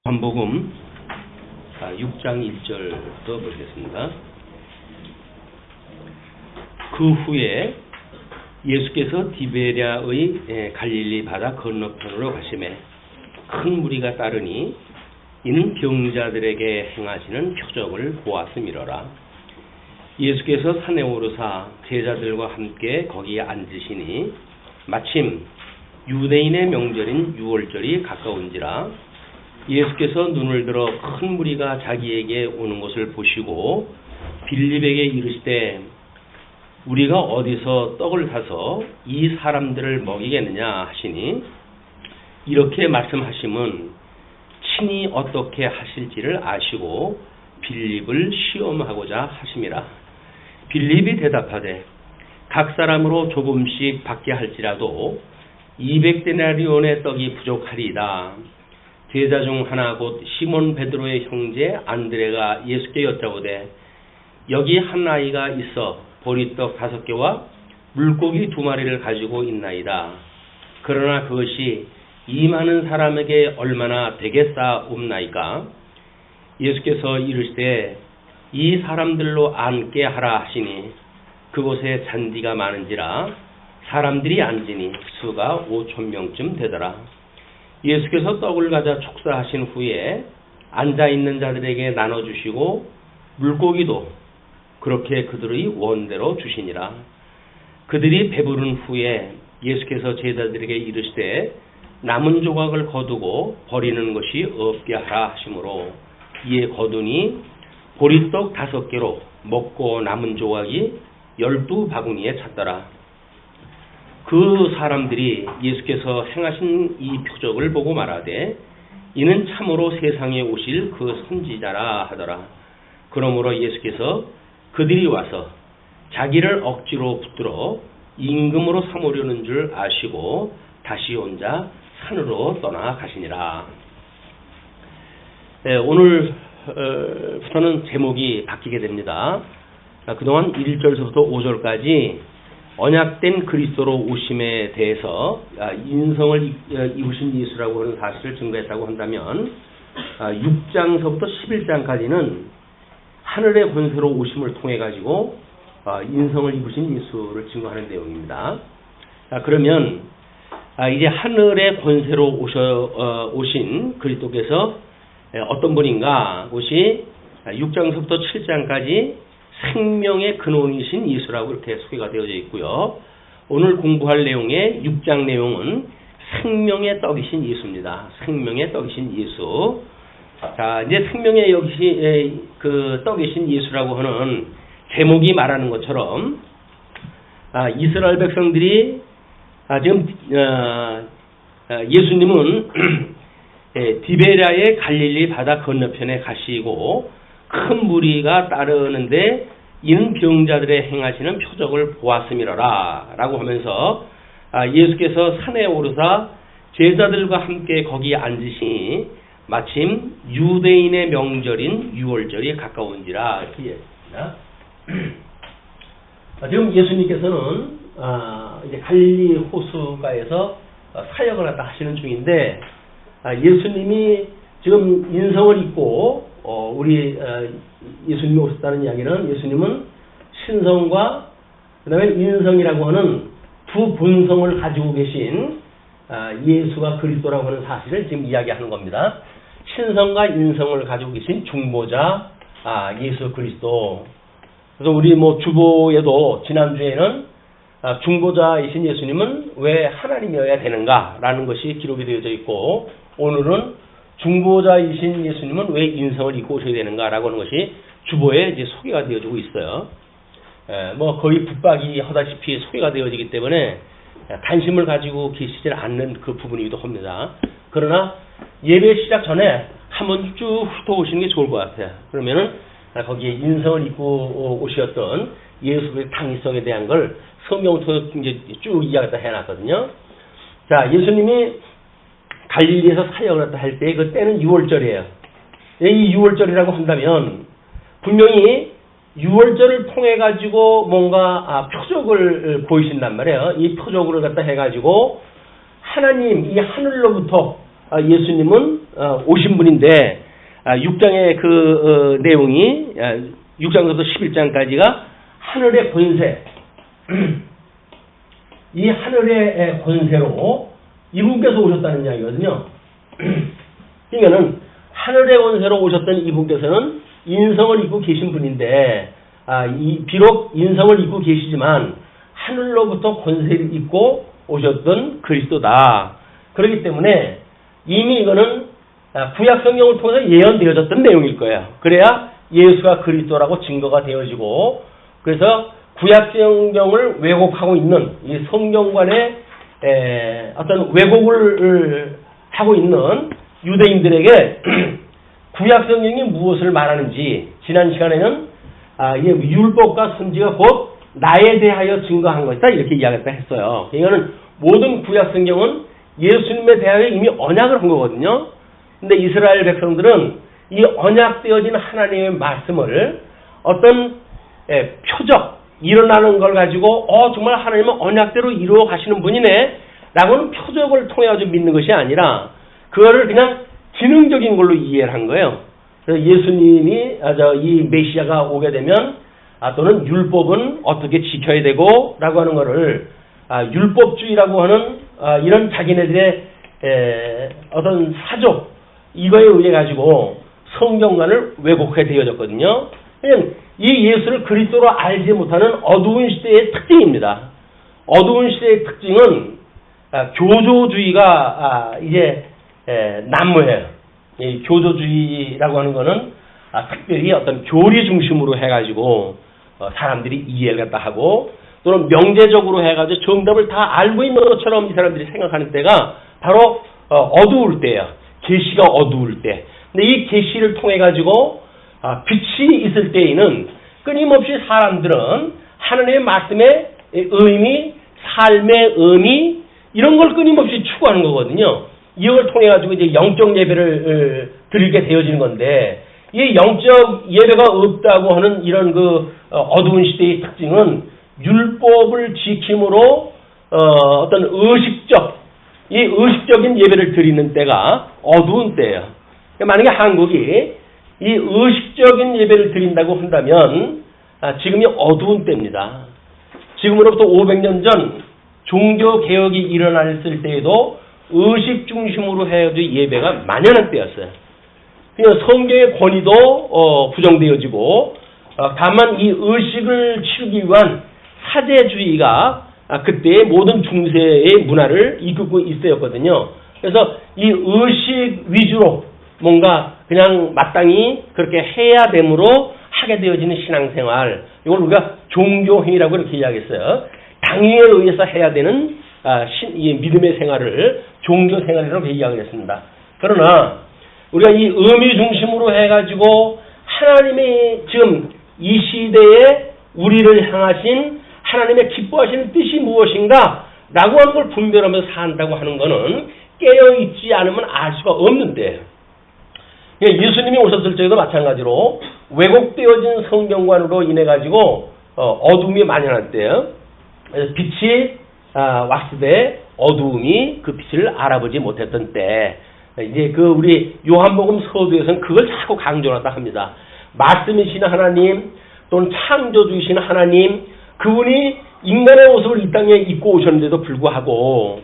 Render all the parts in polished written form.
요한복음 6장 1절부터 보겠습니다. 그 후에 예수께서 디베랴의 갈릴리 바다 건너편으로 가시매 큰 무리가 따르니 이는 병자들에게 행하시는 표적을 보았음이로라. 예수께서 산에 오르사 제자들과 함께 거기에 앉으시니 마침 유대인의 명절인 유월절이 가까운지라. 예수께서 눈을 들어 큰 무리가 자기에게 오는 것을 보시고 빌립에게 이르시되 우리가 어디서 떡을 사서 이 사람들을 먹이겠느냐 하시니 이렇게 말씀하심은 친히 어떻게 하실지를 아시고 빌립을 시험하고자 하심이라. 빌립이 대답하되 각 사람으로 조금씩 받게 할지라도 200데나리온의 떡이 부족하리이다. 제자 중 하나 곧 시몬 베드로의 형제 안드레가 예수께 여짜오되 여기 한 아이가 있어 보리떡 5개와 물고기 2마리를 가지고 있나이다. 그러나 그것이 이 많은 사람에게 얼마나 되겠사옵나이까? 예수께서 이르시되 이 사람들로 앉게 하라 하시니 그곳에 잔디가 많은지라 사람들이 앉으니 수가 5,000명쯤 되더라. 예수께서 떡을 가져 축사하신 후에 앉아있는 자들에게 나눠주시고 물고기도 그렇게 그들의 원대로 주시니라. 그들이 배부른 후에 예수께서 제자들에게 이르시되 남은 조각을 거두고 버리는 것이 없게 하라 하시므로 이에 거두니 보리떡 5개로 먹고 남은 조각이 12바구니에 찼더라. 그 사람들이 예수께서 행하신 이 표적을 보고 말하되 이는 참으로 세상에 오실 그 선지자라 하더라. 그러므로 예수께서 그들이 와서 자기를 억지로 붙들어 임금으로 삼으려는 줄 아시고 다시 혼자 산으로 떠나가시니라. 오늘부터는 제목이 바뀌게 됩니다. 그동안 1절서부터 5절까지 언약된 그리스도로 오심에 대해서 인성을 입으신 예수라고 하는 사실을 증거했다고 한다면 6장서부터 11장까지는 하늘의 권세로 오심을 통해 가지고 인성을 입으신 예수를 증거하는 내용입니다. 그러면 이제 하늘의 권세로 오신 그리스도께서 어떤 분인가? 그것이 6장서부터 7장까지 생명의 근원이신 예수라고 이렇게 소개가 되어져 있고요. 오늘 공부할 내용의 6장 내용은 생명의 떡이신 예수입니다. 생명의 떡이신 예수. 자, 이제 생명의 그 떡이신 예수라고 하는 제목이 말하는 것처럼 이스라엘 백성들이 지금 예수님은 디베랴의 갈릴리 바다 건너편에 가시고 큰 무리가 따르는데 이는 병자들의 행하시는 표적을 보았음이로라 라고 하면서 예수께서 산에 오르사 제자들과 함께 거기에 앉으시니 마침 유대인의 명절인 유월절이 가까운지라 이렇게 얘기했습니다. 지금 예수님께서는 이제 갈릴리 호수가에서 사역을 하시는 중인데 예수님이 지금 인성을 입고 우리 예수님이 오셨다는 이야기는 예수님은 신성과 그 다음에 인성이라고 하는 두 본성을 가지고 계신 예수가 그리스도라고 하는 사실을 지금 이야기하는 겁니다. 신성과 인성을 가지고 계신 중보자 예수 그리스도. 그래서 우리 주보에도 지난주에는 중보자이신 예수님은 왜 하나님이어야 되는가라는 것이 기록이 되어져 있고 오늘은 중보자이신 예수님은 왜 인성을 입고 오셔야 되는가라고 하는 것이 주보에 이제 소개가 되어지고 있어요. 거의 붙박이 하다시피 소개가 되어지기 때문에 관심을 가지고 계시지 않는 그 부분이기도 합니다. 그러나 예배 시작 전에 한번 쭉 훑어보시는 게 좋을 것 같아요. 그러면은 거기에 인성을 입고 오셨던 예수의 당위성에 대한 걸 성경부터 이제 쭉 이야기를 해놨거든요. 자, 예수님이 갈릴리에서 사역을 할 때 그 때는 6월절이에요. 이 6월절이라고 한다면 분명히 6월절을 통해 가지고 뭔가 표적을 보이신단 말이에요. 이 표적을 갖다 해 가지고 하나님 이 하늘로부터 예수님은 오신 분인데 6장의 그 내용이 6장부터 11장까지가 하늘의 권세 이 하늘의 권세로 이분께서 오셨다는 이야기거든요. 그러니까는 하늘의 권세로 오셨던 이분께서는 인성을 입고 계신 분인데 비록 인성을 입고 계시지만 하늘로부터 권세를 입고 오셨던 그리스도다. 그렇기 때문에 이미 이거는 구약 성경을 통해서 예언되어졌던 내용일 거예요. 그래야 예수가 그리스도라고 증거가 되어지고 그래서 구약 성경을 왜곡하고 있는 이 성경관의 어떤 왜곡을 하고 있는 유대인들에게 구약 성경이 무엇을 말하는지 지난 시간에는 이게 율법과 선지가 곧 나에 대하여 증거한 것이다 이렇게 이야기했다 했어요. 이거는 모든 구약 성경은 예수님에 대하여 이미 언약을 한 거거든요. 근데 이스라엘 백성들은 이 언약되어진 하나님의 말씀을 어떤 표적 일어나는 걸 가지고 정말 하나님은 언약대로 이루어 가시는 분이네 라고는 표적을 통해 가지고 믿는 것이 아니라 그거를 그냥 기능적인 걸로 이해를 한 거예요. 그래서 예수님이 이 메시아가 오게 되면 또는 율법은 어떻게 지켜야 되고 라고 하는 거를 율법주의라고 하는 이런 자기네들의 어떤 사조 이거에 의해 가지고 성경관을 왜곡하게 되어졌거든요. 이 예수를 그리스도로 알지 못하는 어두운 시대의 특징입니다. 어두운 시대의 특징은 교조주의가 이제 난무해요. 이 교조주의라고 하는 거는 특별히 어떤 교리 중심으로 해가지고 사람들이 이해를 갖다 하고 또는 명제적으로 해가지고 정답을 다 알고 있는 것처럼 이 사람들이 생각하는 때가 바로 어두울 때예요. 계시가 어두울 때. 근데 이 계시를 통해 가지고 빛이 있을 때에는 끊임없이 사람들은 하나님의 말씀의 의미, 삶의 의미 이런 걸 끊임없이 추구하는 거거든요. 이걸 통해 가지고 이제 영적 예배를 드리게 되어지는 건데 이 영적 예배가 없다고 하는 이런 그 어두운 시대의 특징은 율법을 지킴으로 어떤 이 의식적인 예배를 드리는 때가 어두운 때예요. 만약에 한국이 이 의식적인 예배를 드린다고 한다면 지금이 어두운 때입니다. 지금으로부터 500년 전 종교개혁이 일어났을 때에도 의식 중심으로 해야지 예배가 만연한 때였어요. 그러니까 성경의 권위도 부정되어지고 다만 이 의식을 치르기 위한 사제주의가 그때의 모든 중세의 문화를 이끌고 있었거든요. 그래서 이 의식 위주로 뭔가 그냥 마땅히 그렇게 해야 되므로 하게 되어지는 신앙생활 이걸 우리가 종교행위라고 이렇게 이야기했어요. 당위에 의해서 해야 되는 이 믿음의 생활을 종교생활이라고 이야기했습니다. 그러나 우리가 이 의미 중심으로 해가지고 하나님의 지금 이 시대에 우리를 향하신 하나님의 기뻐하시는 뜻이 무엇인가 라고 하는 걸 분별하면서 산다고 하는 것은 깨어있지 않으면 알 수가 없는데 예수님이 오셨을 적에도 마찬가지로 왜곡되어진 성경관으로 인해 가지고 어둠이 만연할 때요. 빛이 왔을 때 어두움이 그 빛을 알아보지 못했던 때 이제 그 우리 요한복음 서두에서는 그걸 자꾸 강조하다 합니다. 말씀이신 하나님 또는 창조주이신 하나님 그분이 인간의 옷을 이 땅에 입고 오셨는데도 불구하고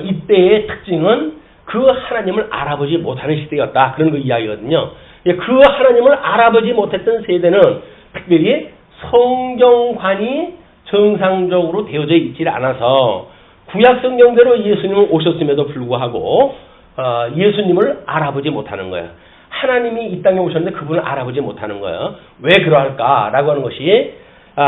이때의 특징은 그 하나님을 알아보지 못하는 시대였다. 그런 거 이야기거든요. 그 하나님을 알아보지 못했던 세대는 특별히 성경관이 정상적으로 되어져 있지 않아서 구약 성경대로 예수님은 오셨음에도 불구하고 예수님을 알아보지 못하는 거예요. 하나님이 이 땅에 오셨는데 그분을 알아보지 못하는 거예요. 왜 그러할까라고 하는 것이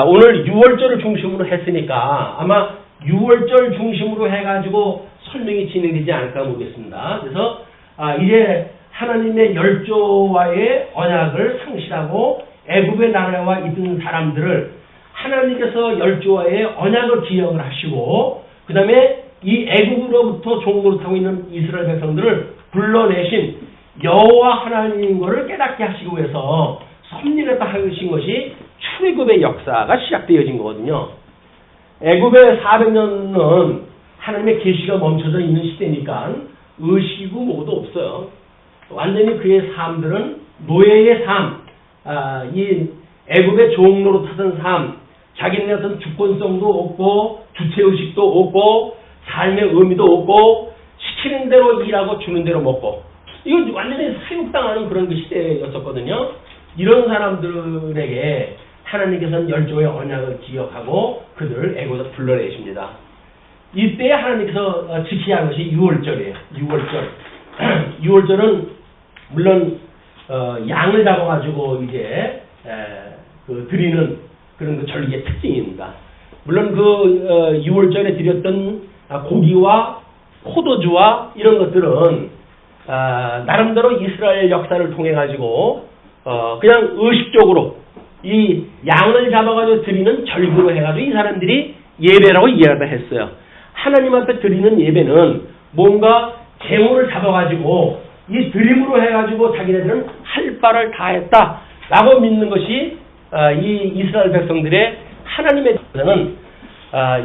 오늘 6월절을 중심으로 했으니까 아마 6월절 중심으로 해가지고 설명이 진행되지 않을까 모르겠습니다. 그래서 이제 하나님의 열조와의 언약을 상실하고 애굽의 나라와 있던 사람들을 하나님께서 열조와의 언약을 기억을 하시고 그 다음에 이 애굽으로부터 종으로 타고 있는 이스라엘 백성들을 불러내신 여호와 하나님인 것을 깨닫게 하시기 위해서 섭리했다 하신 것이 출애굽의 역사가 시작되어진 거거든요. 애굽의 400년은 하나님의 계시가 멈춰져 있는 시대니까 의식이고 뭐도 없어요. 완전히 그의 삶들은 노예의 삶, 이 애굽의 종로로 타던 삶, 자기네 어떤 주권성도 없고 주체의식도 없고 삶의 의미도 없고 시키는 대로 일하고 주는 대로 먹고, 이건 완전히 사육당하는 그런 그 시대였었거든요. 이런 사람들에게 하나님께서는 열조의 언약을 기억하고 그들을 애굽에서 불러내십니다. 이때 하나님께서 지켜야 하는 것이 유월절이에요. 유월절. 유월절은 물론 양을 잡아가지고 이제 드리는 그런 그 절기의 특징입니다. 물론 그 유월절에 드렸던 고기와 포도주와 이런 것들은 나름대로 이스라엘 역사를 통해 가지고 그냥 의식적으로 이 양을 잡아가지고 드리는 절기로 해가지고 이 사람들이 예배라고 이해하다 했어요. 하나님 앞에 드리는 예배는 뭔가 제물을 잡아가지고 이 드림으로 해가지고 자기네들은 할 바를 다 했다라고 믿는 것이 이 이스라엘 백성들의 하나님의 는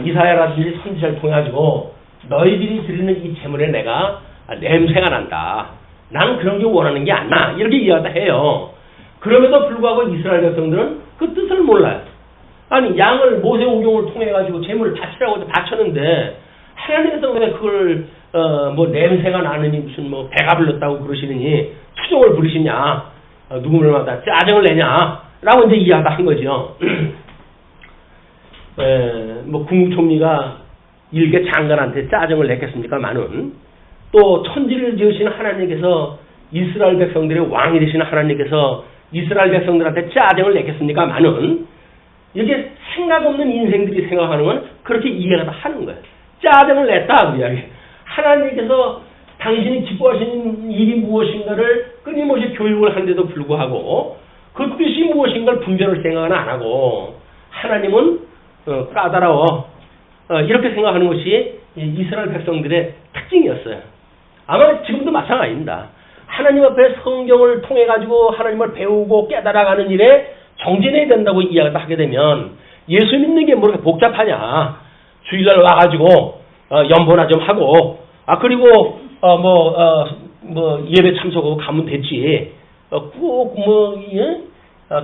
이사야라든지 선지자를 통해 가지고 너희들이 드리는 이 제물에 내가 냄새가 난다. 나는 그런 게 원하는 게 아니야. 이렇게 이해하다 해요. 그럼에도 불구하고 이스라엘 백성들은 그 뜻을 몰라요. 아니 양을 모세오경을 통해 가지고 제물을 바치라고 바쳤는데 하나님께서 왜 그걸 뭐 냄새가 나느니 무슨 뭐 배가 불렀다고 그러시느니 투정을 부리시냐, 누구들마다 짜증을 내냐라고 이제 이해하다 한 거죠. 뭐 국무총리가 일개 장관한테 짜증을 냈겠습니까만은 또 천지를 지으신 하나님께서 이스라엘 백성들의 왕이 되시는 하나님께서 이스라엘 백성들한테 짜증을 냈겠습니까만은 이렇게 생각 없는 인생들이 생각하는 건 그렇게 이해가 하는 거예요. 짜증을 냈다 그 이야기. 하나님께서 당신이 기뻐하시는 일이 무엇인가를 끊임없이 교육을 하는데도 불구하고 그 뜻이 무엇인가를 분별을 생각은 안 하고 하나님은 까다로워 이렇게 생각하는 것이 이스라엘 백성들의 특징이었어요. 아마 지금도 마찬가지입니다. 하나님 앞에 성경을 통해 가지고 하나님을 배우고 깨달아가는 일에 정진해야 된다고 이야기를 하게 되면 예수 믿는 게 뭐 이렇게 복잡하냐. 주일날 와가지고 연보나 좀 하고 그리고 뭐 예배 참석하고 가면 됐지. 꼭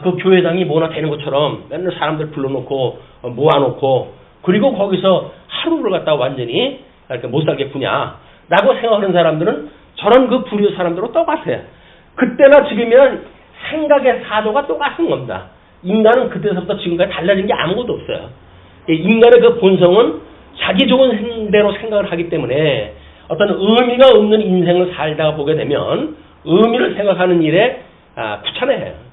그 교회당이 뭐나 되는 것처럼 맨날 사람들 불러놓고 모아놓고 그리고 거기서 하루를 갖다가 완전히 이렇게 못 살겠구냐 라고 생각하는 사람들은 저런 그 불효 사람들하고 똑같아요. 그때나 지금이나 생각의 사도가 똑같은 겁니다. 인간은 그때서부터 지금까지 달라진 게 아무것도 없어요. 인간의 그 본성은 자기 좋은 대로 생각을 하기 때문에 어떤 의미가 없는 인생을 살다가 보게 되면 의미를 생각하는 일에 귀찮아해요.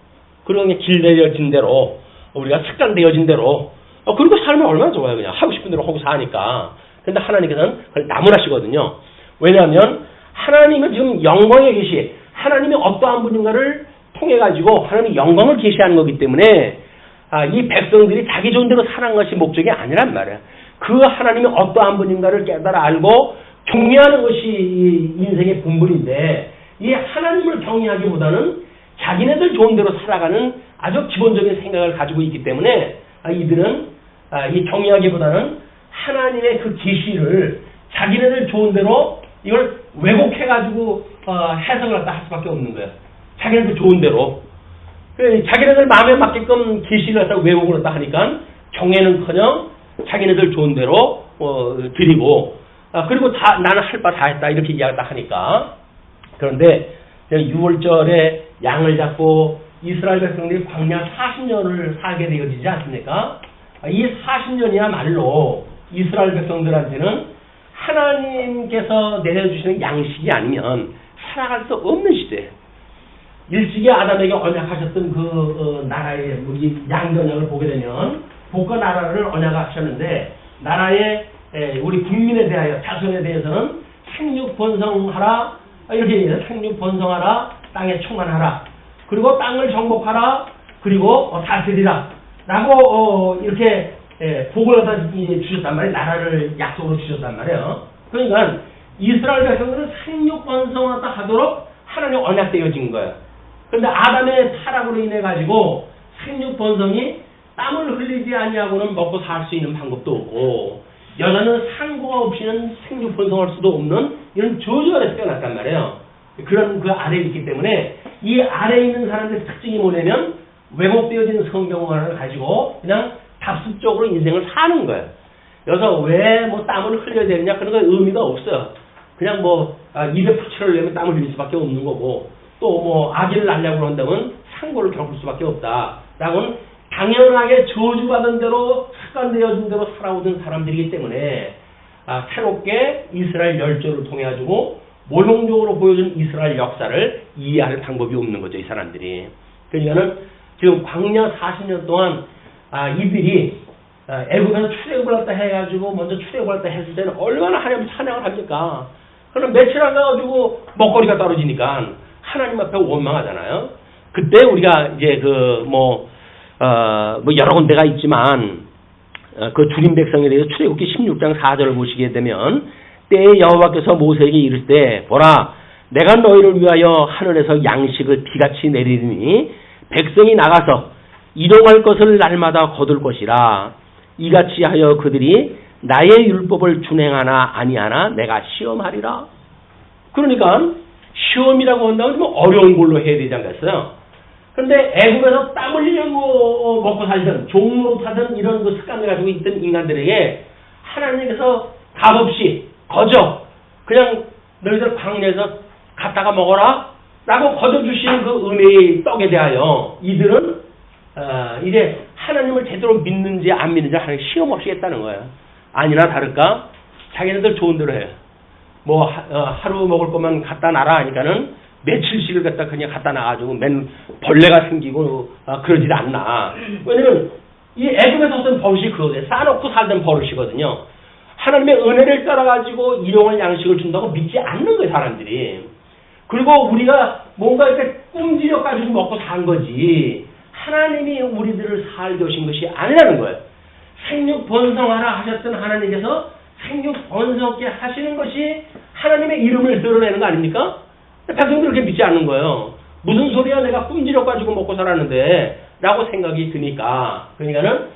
그리고 그냥 길들여진 대로 우리가 습관되어진 대로 그리고 삶이 얼마나 좋아요. 그냥 하고 싶은 대로 하고 사니까. 근데 하나님께서는 그걸 나무라시거든요. 왜냐하면 하나님은 지금 영광의 계시, 하나님이 어떠한 분인가를 통해 가지고 하나님이 영광을 계시하는 거기 때문에 이 백성들이 자기 좋은 대로 살아간 것이 목적이 아니란 말이에요. 그 하나님이 어떠한 분인가를 깨달아 알고 경외하는 것이 이 인생의 본분인데 이 하나님을 경외하기보다는 자기네들 좋은 대로 살아가는 아주 기본적인 생각을 가지고 있기 때문에 이들은 이 경외하기보다는 하나님의 그 계시를 자기네들 좋은 대로 이걸 왜곡해가지고 해석을 갖다 할 수밖에 없는 거예요. 자기네들 좋은 대로. 자기네들 마음에 맞게끔 계시를 갖다 왜곡을 갖다 하니까 경외는커녕 자기네들 좋은 대로 드리고 그리고 나는 할 바 다 했다 이렇게 이야기를 하니까. 그런데 6월절에 양을 잡고 이스라엘 백성들이 광야 40년을 살게 되어지지 않습니까? 이 40년이야말로 이스라엘 백성들한테는 하나님께서 내려주시는 양식이 아니면 살아갈 수 없는 시대예요. 일찍이 아담에게 언약하셨던 그 나라의 우리 양전약을 보게 되면 복과 나라를 언약하셨는데 나라의 우리 국민에 대하여 자손에 대해서는 생육 번성하라 이렇게 얘기해요. 생육 번성하라 땅에 충만하라 그리고 땅을 정복하라 그리고 다스리라 라고 이렇게 복을 갖다 주셨단 말이에요. 나라를 약속으로 주셨단 말이에요. 그러니까 이스라엘 백성들은 생육 번성하다 하도록 하나님 언약되어진 거예요. 그런데 아담의 타락으로 인해 가지고 생육 번성이 땀을 흘리지 아니하고는 먹고 살 수 있는 방법도 없고 여자는 상고가 없이는 생육 번성할 수도 없는 이런 저주 아래 태어났단 말이에요. 그런 그 아래에 있기 때문에 이 아래에 있는 사람들의 특징이 뭐냐면 왜곡되어진 성경만을 가지고 그냥 답습적으로 인생을 사는 거예요. 그래서 왜 뭐 땀을 흘려야 되느냐 그런 건 의미가 없어요. 그냥 뭐 입에 풀칠을 내면 땀을 흘릴 수밖에 없는 거고 또 뭐 아기를 낳으려고 한다면 상고를 겪을 수밖에 없다라고는 당연하게 저주받은 대로 습관되어진 대로 살아오던 사람들이기 때문에 새롭게 이스라엘 열조를 통해 가지고 모형적으로 보여준 이스라엘 역사를 이해할 방법이 없는 거죠, 이 사람들이. 그러니까는 지금 광야 40년 동안 이들이 애굽에서 출애굽을 했다 해가지고 먼저 출애굽을 했다 했을 때는 얼마나 하나님 찬양을 합니까? 그럼 며칠 안 가가지고 먹거리가 떨어지니까 하나님 앞에 원망하잖아요. 그때 우리가 이제 뭐 여러 군데가 있지만 그 주림 백성에 대해서 출애굽기 16장 4절을 보시게 되면 때에 여호와께서 모세에게 이르실 때 보라 내가 너희를 위하여 하늘에서 양식을 비같이 내리니 백성이 나가서 이동할 것을 날마다 거둘 것이라 이같이 하여 그들이 나의 율법을 준행하나 아니하나 내가 시험하리라. 그러니까 시험이라고 한다면 좀 어려운 걸로 해야 되지 않겠어요? 그런데 애굽에서 땀 흘리려고 먹고 살던 종로 타던 이런 그 습관을 가지고 있던 인간들에게 하나님께서 값없이 거저 그냥 너희들 광야에서 갔다가 먹어라 라고 거둬주시는 그 은혜의 떡에 대하여 이들은 이제 하나님을 제대로 믿는지 안 믿는지 하나님 시험 없이 했다는 거예요. 아니나 다를까 자기네들 좋은 대로 해요. 뭐 하루 먹을 것만 갖다 놔라 하니까는 며칠씩을 갖다 그냥 갖다 놔가지고 맨 벌레가 생기고 그러지도 않나. 왜냐면 이 애굽에서 어떤 버릇이 그거예요. 싸놓고 살던 버릇이거든요. 하나님의 은혜를 따라가지고 일용할 양식을 준다고 믿지 않는 거예요, 사람들이. 그리고 우리가 뭔가 이렇게 꼼지려가지고 먹고 산 거지 하나님이 우리들을 살게 하신 것이 아니라는 거예요. 생육 번성하라 하셨던 하나님께서 생육 번성케 하시는 것이 하나님의 이름을 드러내는 거 아닙니까? 백성들은 그렇게 믿지 않는 거예요. 무슨 소리야 내가 꼼지려가지고 먹고 살았는데 라고 생각이 드니까 그러니까는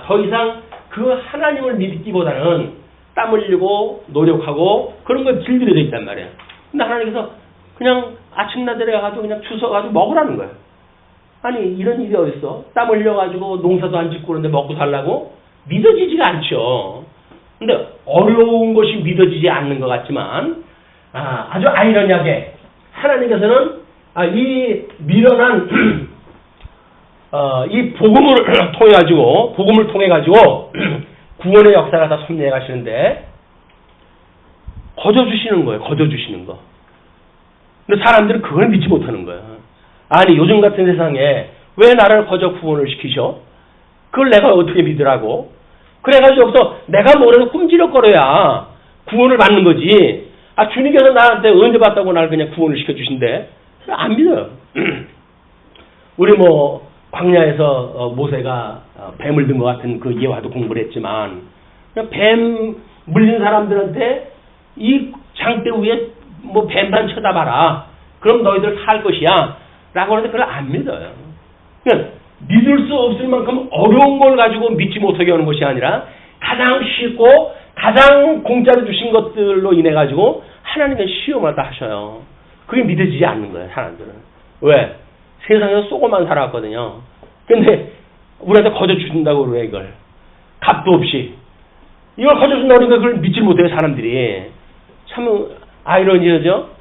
더 이상 그 하나님을 믿기보다는 땀 흘리고 노력하고 그런 걸 길들여져 있단 말이에요. 근데 하나님께서 그냥 아침나들에 가가지고 그냥 주워가지고 먹으라는 거예요. 아니 이런 일이 어딨어? 땀 흘려가지고 농사도 안 짓고 그런데 먹고 살라고? 믿어지지가 않죠. 근데 어려운 것이 믿어지지 않는 것 같지만 아주 아이러니하게 하나님께서는 이 미련한 이 복음을 통해 가지고 구원의 역사가 다 섭리해 가시는데 거저주시는 거예요. 거저주시는 거. 근데 사람들은 그걸 믿지 못하는 거예요. 아니 요즘 같은 세상에 왜 나를 거저 구원을 시키셔? 그걸 내가 어떻게 믿으라고? 그래가지고 여기서 내가 뭐라도 꿈지럭거려야 구원을 받는 거지. 주님께서 나한테 언제 봤다고 나를 그냥 구원을 시켜주신대? 안 믿어요. 우리 뭐 광야에서 모세가 뱀을 든 것 같은 그 예화도 공부를 했지만 뱀 물린 사람들한테 이 장대 위에 뭐 뱀만 쳐다봐라. 그럼 너희들 살 것이야. 라고 하는데 그걸 안 믿어요. 그러니까 믿을 수 없을 만큼 어려운 걸 가지고 믿지 못하게 하는 것이 아니라 가장 쉽고 가장 공짜로 주신 것들로 인해 가지고 하나님은 시험을 다 하셔요. 그게 믿어지지 않는 거예요, 사람들은. 왜? 세상에서 쏘고만 살아왔거든요. 근데 우리한테 거저 주신다고 그래, 이걸. 값도 없이. 이걸 거저 준다고 그러니까 그걸 믿지 못해요, 사람들이. 참 아이러니하죠?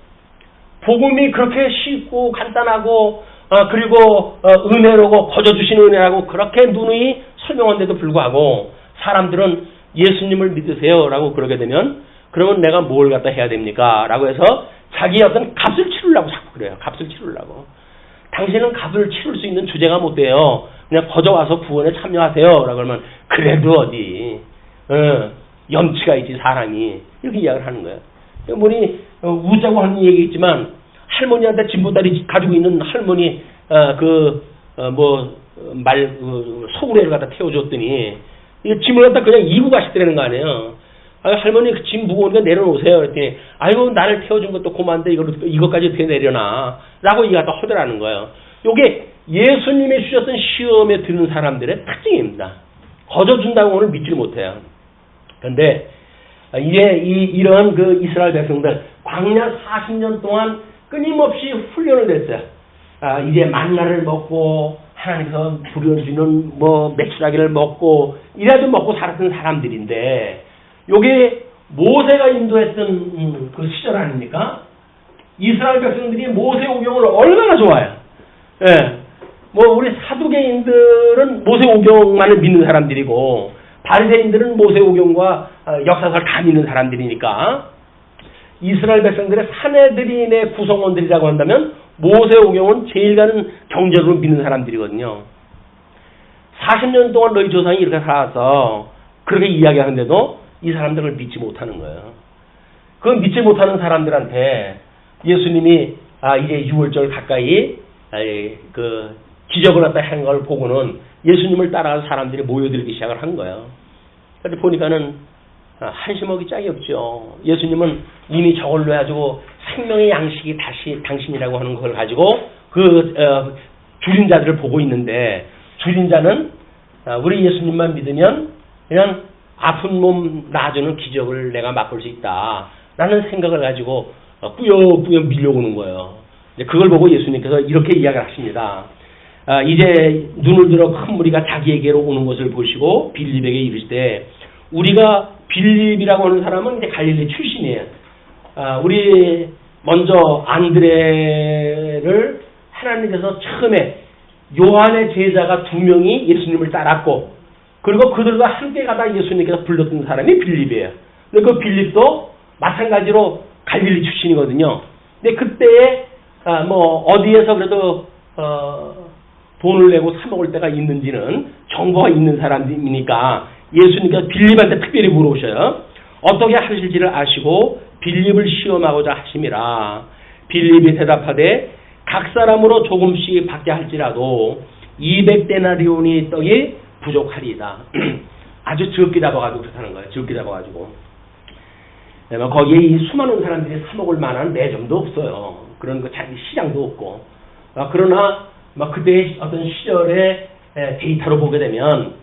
복음이 그렇게 쉽고 간단하고 그리고 은혜로고 거저 주시는 은혜라고 그렇게 누누이 설명한데도 불구하고 사람들은 예수님을 믿으세요 라고 그러게 되면 그러면 내가 뭘 갖다 해야 됩니까? 라고 해서 자기 어떤 값을 치르려고 자꾸 그래요. 값을 치르려고. 당신은 값을 치를 수 있는 주제가 못 돼요. 그냥 거저 와서 구원에 참여하세요 라고 그러면 그래도 어디 염치가 있지 사람이 이렇게 이야기를 하는 거예요. 우리 웃자고 하는 얘기 있지만 할머니한테 진보다리 가지고 있는 할머니 소구레를 갖다 태워줬더니 이 짐을 갖다 그냥 이고 가시더라는 거 아니에요. 할머니 그 짐 무거우니까 내려놓으세요. 그랬더니 아이고 나를 태워준 것도 고만데 이것까지 어떻게 내려놔 라고 이 갖다 허더라는 거예요. 요게 예수님이 주셨던 시험에 드는 사람들의 특징입니다. 거저 준다고 오늘 믿지를 못해요. 그런데 이제 이런 그 이스라엘 백성들 광야 40년 동안 끊임없이 훈련을 했어요. 이제 만나를 먹고 하나님께서 부려주는 뭐 메추라기를 먹고 이라도 먹고 살았던 사람들인데 요게 모세가 인도했던 그 시절 아닙니까? 이스라엘 백성들이 모세오경을 얼마나 좋아해요. 예. 뭐 우리 사두개인들은 모세오경만을 믿는 사람들이고 바리새인들은 모세오경과 역사서를 다 믿는 사람들이니까 이스라엘 백성들의 사내들인의 구성원들이라고 한다면 모세오경은 제일 가는 경제로 믿는 사람들이거든요. 40년 동안 너희 조상이 이렇게 살아서 그렇게 이야기하는데도 이 사람들을 믿지 못하는 거예요. 그 믿지 못하는 사람들한테 예수님이 이제 6월절 가까이 그 기적을 갖다 한 걸 보고는 예수님을 따라가서 사람들이 모여들기 시작을 한 거예요. 그래서 보니까는 한심하기 짝이 없죠. 예수님은 이미 저걸로 해가지고 생명의 양식이 다시 당신이라고 하는 걸 가지고 줄인 자들을 보고 있는데 줄인 자는 우리 예수님만 믿으면 그냥 아픈 몸 나아주는 기적을 내가 맛볼 수 있다 라는 생각을 가지고 꾸역꾸역 밀려오는 거예요. 그걸 보고 예수님께서 이렇게 이야기를 하십니다. 이제 눈을 들어 큰 무리가 자기에게로 오는 것을 보시고 빌립에게 이르실 때 우리가 빌립이라고 하는 사람은 이제 갈릴리 출신이에요. 우리 먼저 안드레를 하나님께서 처음에 요한의 제자가 2명이 예수님을 따랐고 그리고 그들과 함께 가다 예수님께서 불렀던 사람이 빌립이에요. 근데 그 빌립도 마찬가지로 갈릴리 출신이거든요. 근데 그때에 뭐 어디에서 그래도 돈을 내고 사 먹을 때가 있는지는 정보가 있는 사람이니까 예수님께서 빌립한테 특별히 물어보셔요. 어떻게 하실지를 아시고 빌립을 시험하고자 하심이라. 빌립이 대답하되 각 사람으로 조금씩 받게 할지라도 200데나리온이 떡이 부족하리이다. 아주 적게 잡아가지고 그렇다는 거예요. 적게 잡아가지고. 거기에 이 수많은 사람들이 사 먹을 만한 매점도 없어요. 그런 거 자기 시장도 없고. 그러나 그때의 어떤 시절의 데이터로 보게 되면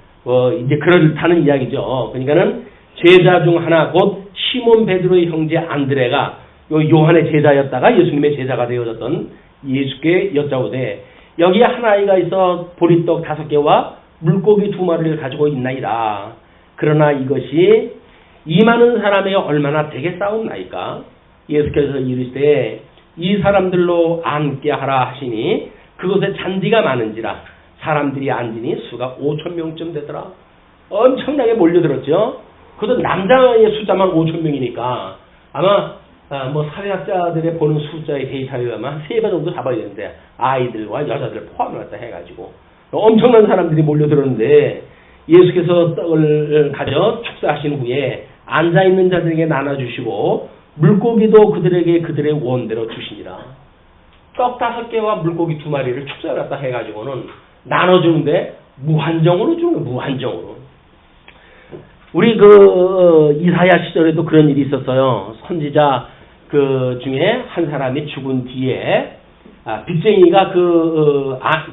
이제 그렇다는 이야기죠. 그러니까는 제자 중 하나 곧 시몬 베드로의 형제 안드레가 요한의 제자였다가 예수님의 제자가 되어졌던 예수께 여짜오되 여기에 한 아이가 있어 보리떡 5개와 물고기 2마리를 가지고 있나이다. 그러나 이것이 이 많은 사람에게 얼마나 되겠사옵나이까? 예수께서 이르시되 이 사람들로 앉게 하라 하시니 그곳에 잔디가 많은지라 사람들이 앉으니 수가 5,000명쯤 되더라. 엄청나게 몰려들었죠. 그것도 남자의 숫자만 5,000명이니까 아마 뭐 사회학자들의 보는 숫자의 데이터에 의하면 3배 정도 잡아야 되는데 아이들과 여자들 포함을 갖다 해가지고 엄청난 사람들이 몰려들었는데 예수께서 떡을 가져 축사하신 후에 앉아있는 자들에게 나눠주시고 물고기도 그들에게 그들의 원대로 주시니라. 떡 5개와 물고기 2마리를 축사를 갖다 해가지고는 나눠주는데 무한정으로 주는 거예요. 무한정으로. 우리 이사야 시절에도 그런 일이 있었어요. 선지자 중에 한 사람이 죽은 뒤에 빚쟁이가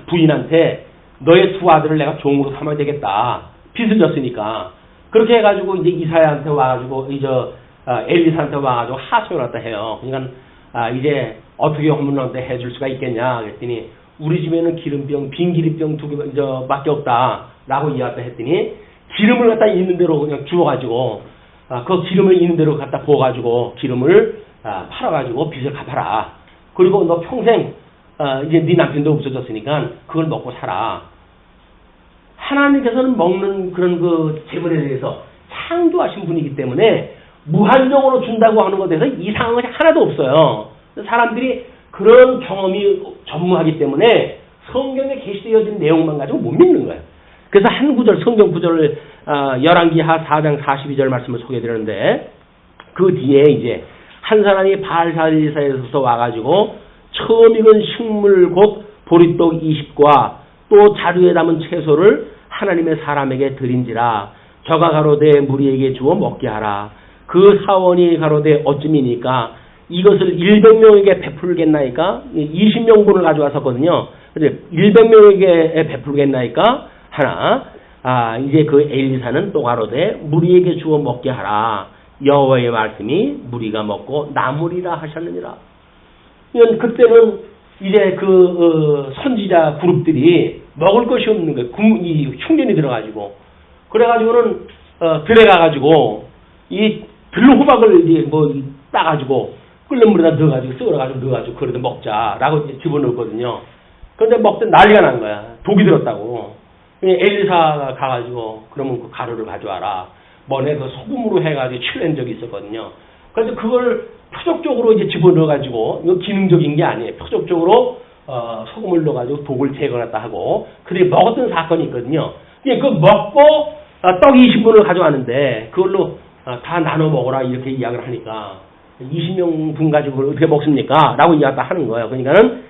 부인한테 너의 2 아들을 내가 종으로 삼아야 되겠다. 빚을 졌으니까. 그렇게 해가지고 이제 이사야한테 와가지고 엘리사한테 와가지고 하소연을 갖다 해요. 그러니까 이제 어떻게 하면 너한테 해줄 수가 있겠냐 그랬더니 우리 집에는 기름병 빈 기름병 2개밖에 없다라고 이야기를 했더니 기름을 갖다 있는 대로 그냥 주워가지고 그 기름을 있는 대로 갖다 부어가지고 기름을 팔아가지고 빚을 갚아라. 그리고 너 평생 이제 네 남편도 없어졌으니까 그걸 먹고 살아. 하나님께서는 먹는 그런 재물에 대해서 창조하신 분이기 때문에 무한정으로 준다고 하는 것에 대해서 이상한 것이 하나도 없어요. 사람들이 그런 경험이 전무하기 때문에 성경에 게시되어진 내용만 가지고 못 믿는 거예요. 그래서 한 구절, 성경 구절을 열왕기하 4장 42절 말씀을 소개해드렸는데 그 뒤에 이제 한 사람이 바알사리사에서 와가지고 처음 익은 식물 곧 보리떡 20과 또 자루에 담은 채소를 하나님의 사람에게 드린지라. 저가 가로되 무리에게 주어 먹게 하라. 그 사원이 가로되 어찌미니까 이것을 100명에게 베풀겠나이까? 20명분을 가져왔었거든요. 근데 100명에게 베풀겠나이까? 하나. 이제 그 엘리사는 또 가로되 무리에게 주어 먹게 하라. 여호와의 말씀이 무리가 먹고 나무리라 하셨느니라. 그때는 이제 선지자 그룹들이 먹을 것이 없는 거예요. 이 흉년이 들어가지고. 그래가지고는, 들어가가지고, 이 들호박을 이제 따가지고, 끓는 물에다 넣어가지고, 썰어가지고 넣어가지고, 그래도 먹자라고 이제 집어넣었거든요. 그런데 먹던 난리가 난 거야. 독이 들었다고. 엘리사가 가가지고, 그러면 그 가루를 가져와라. 뭐네, 소금으로 해가지고 칠낸 적이 있었거든요. 그래서 그걸 표적적으로 이제 집어넣어가지고, 이거 기능적인 게 아니에요. 표적적으로, 소금을 넣어가지고 독을 제거했다 하고, 그들이 먹었던 사건이 있거든요. 그거 먹고, 떡 20분을 가져왔는데, 그걸로 다 나눠 먹어라, 이렇게 이야기를 하니까, 20명 분 가지고 그걸 어떻게 먹습니까? 라고 이야기를 하는 거예요. 그러니까는,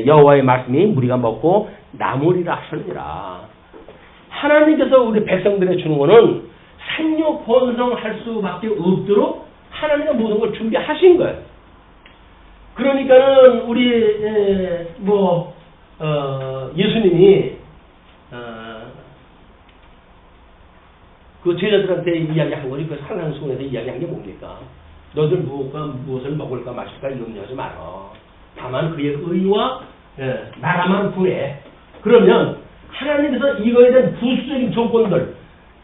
여호와의 말씀이 우리가 먹고 남으리라 하느니라. 하나님께서 우리 백성들에 주는 거는 생육 번성할 수밖에 없도록 하나님이 모든 걸 준비하신 거예요. 그러니까는 우리 예수님이 그 제자들한테 이야기한 거지. 그 산상수훈에서 이야기한 게 뭡니까? 너들 무엇을 먹을까 마실까 염려하지 마라. 다만 그의 의와 나라만 구해. 그러면 하나님께서 이거에 대한 부수적인 조건들,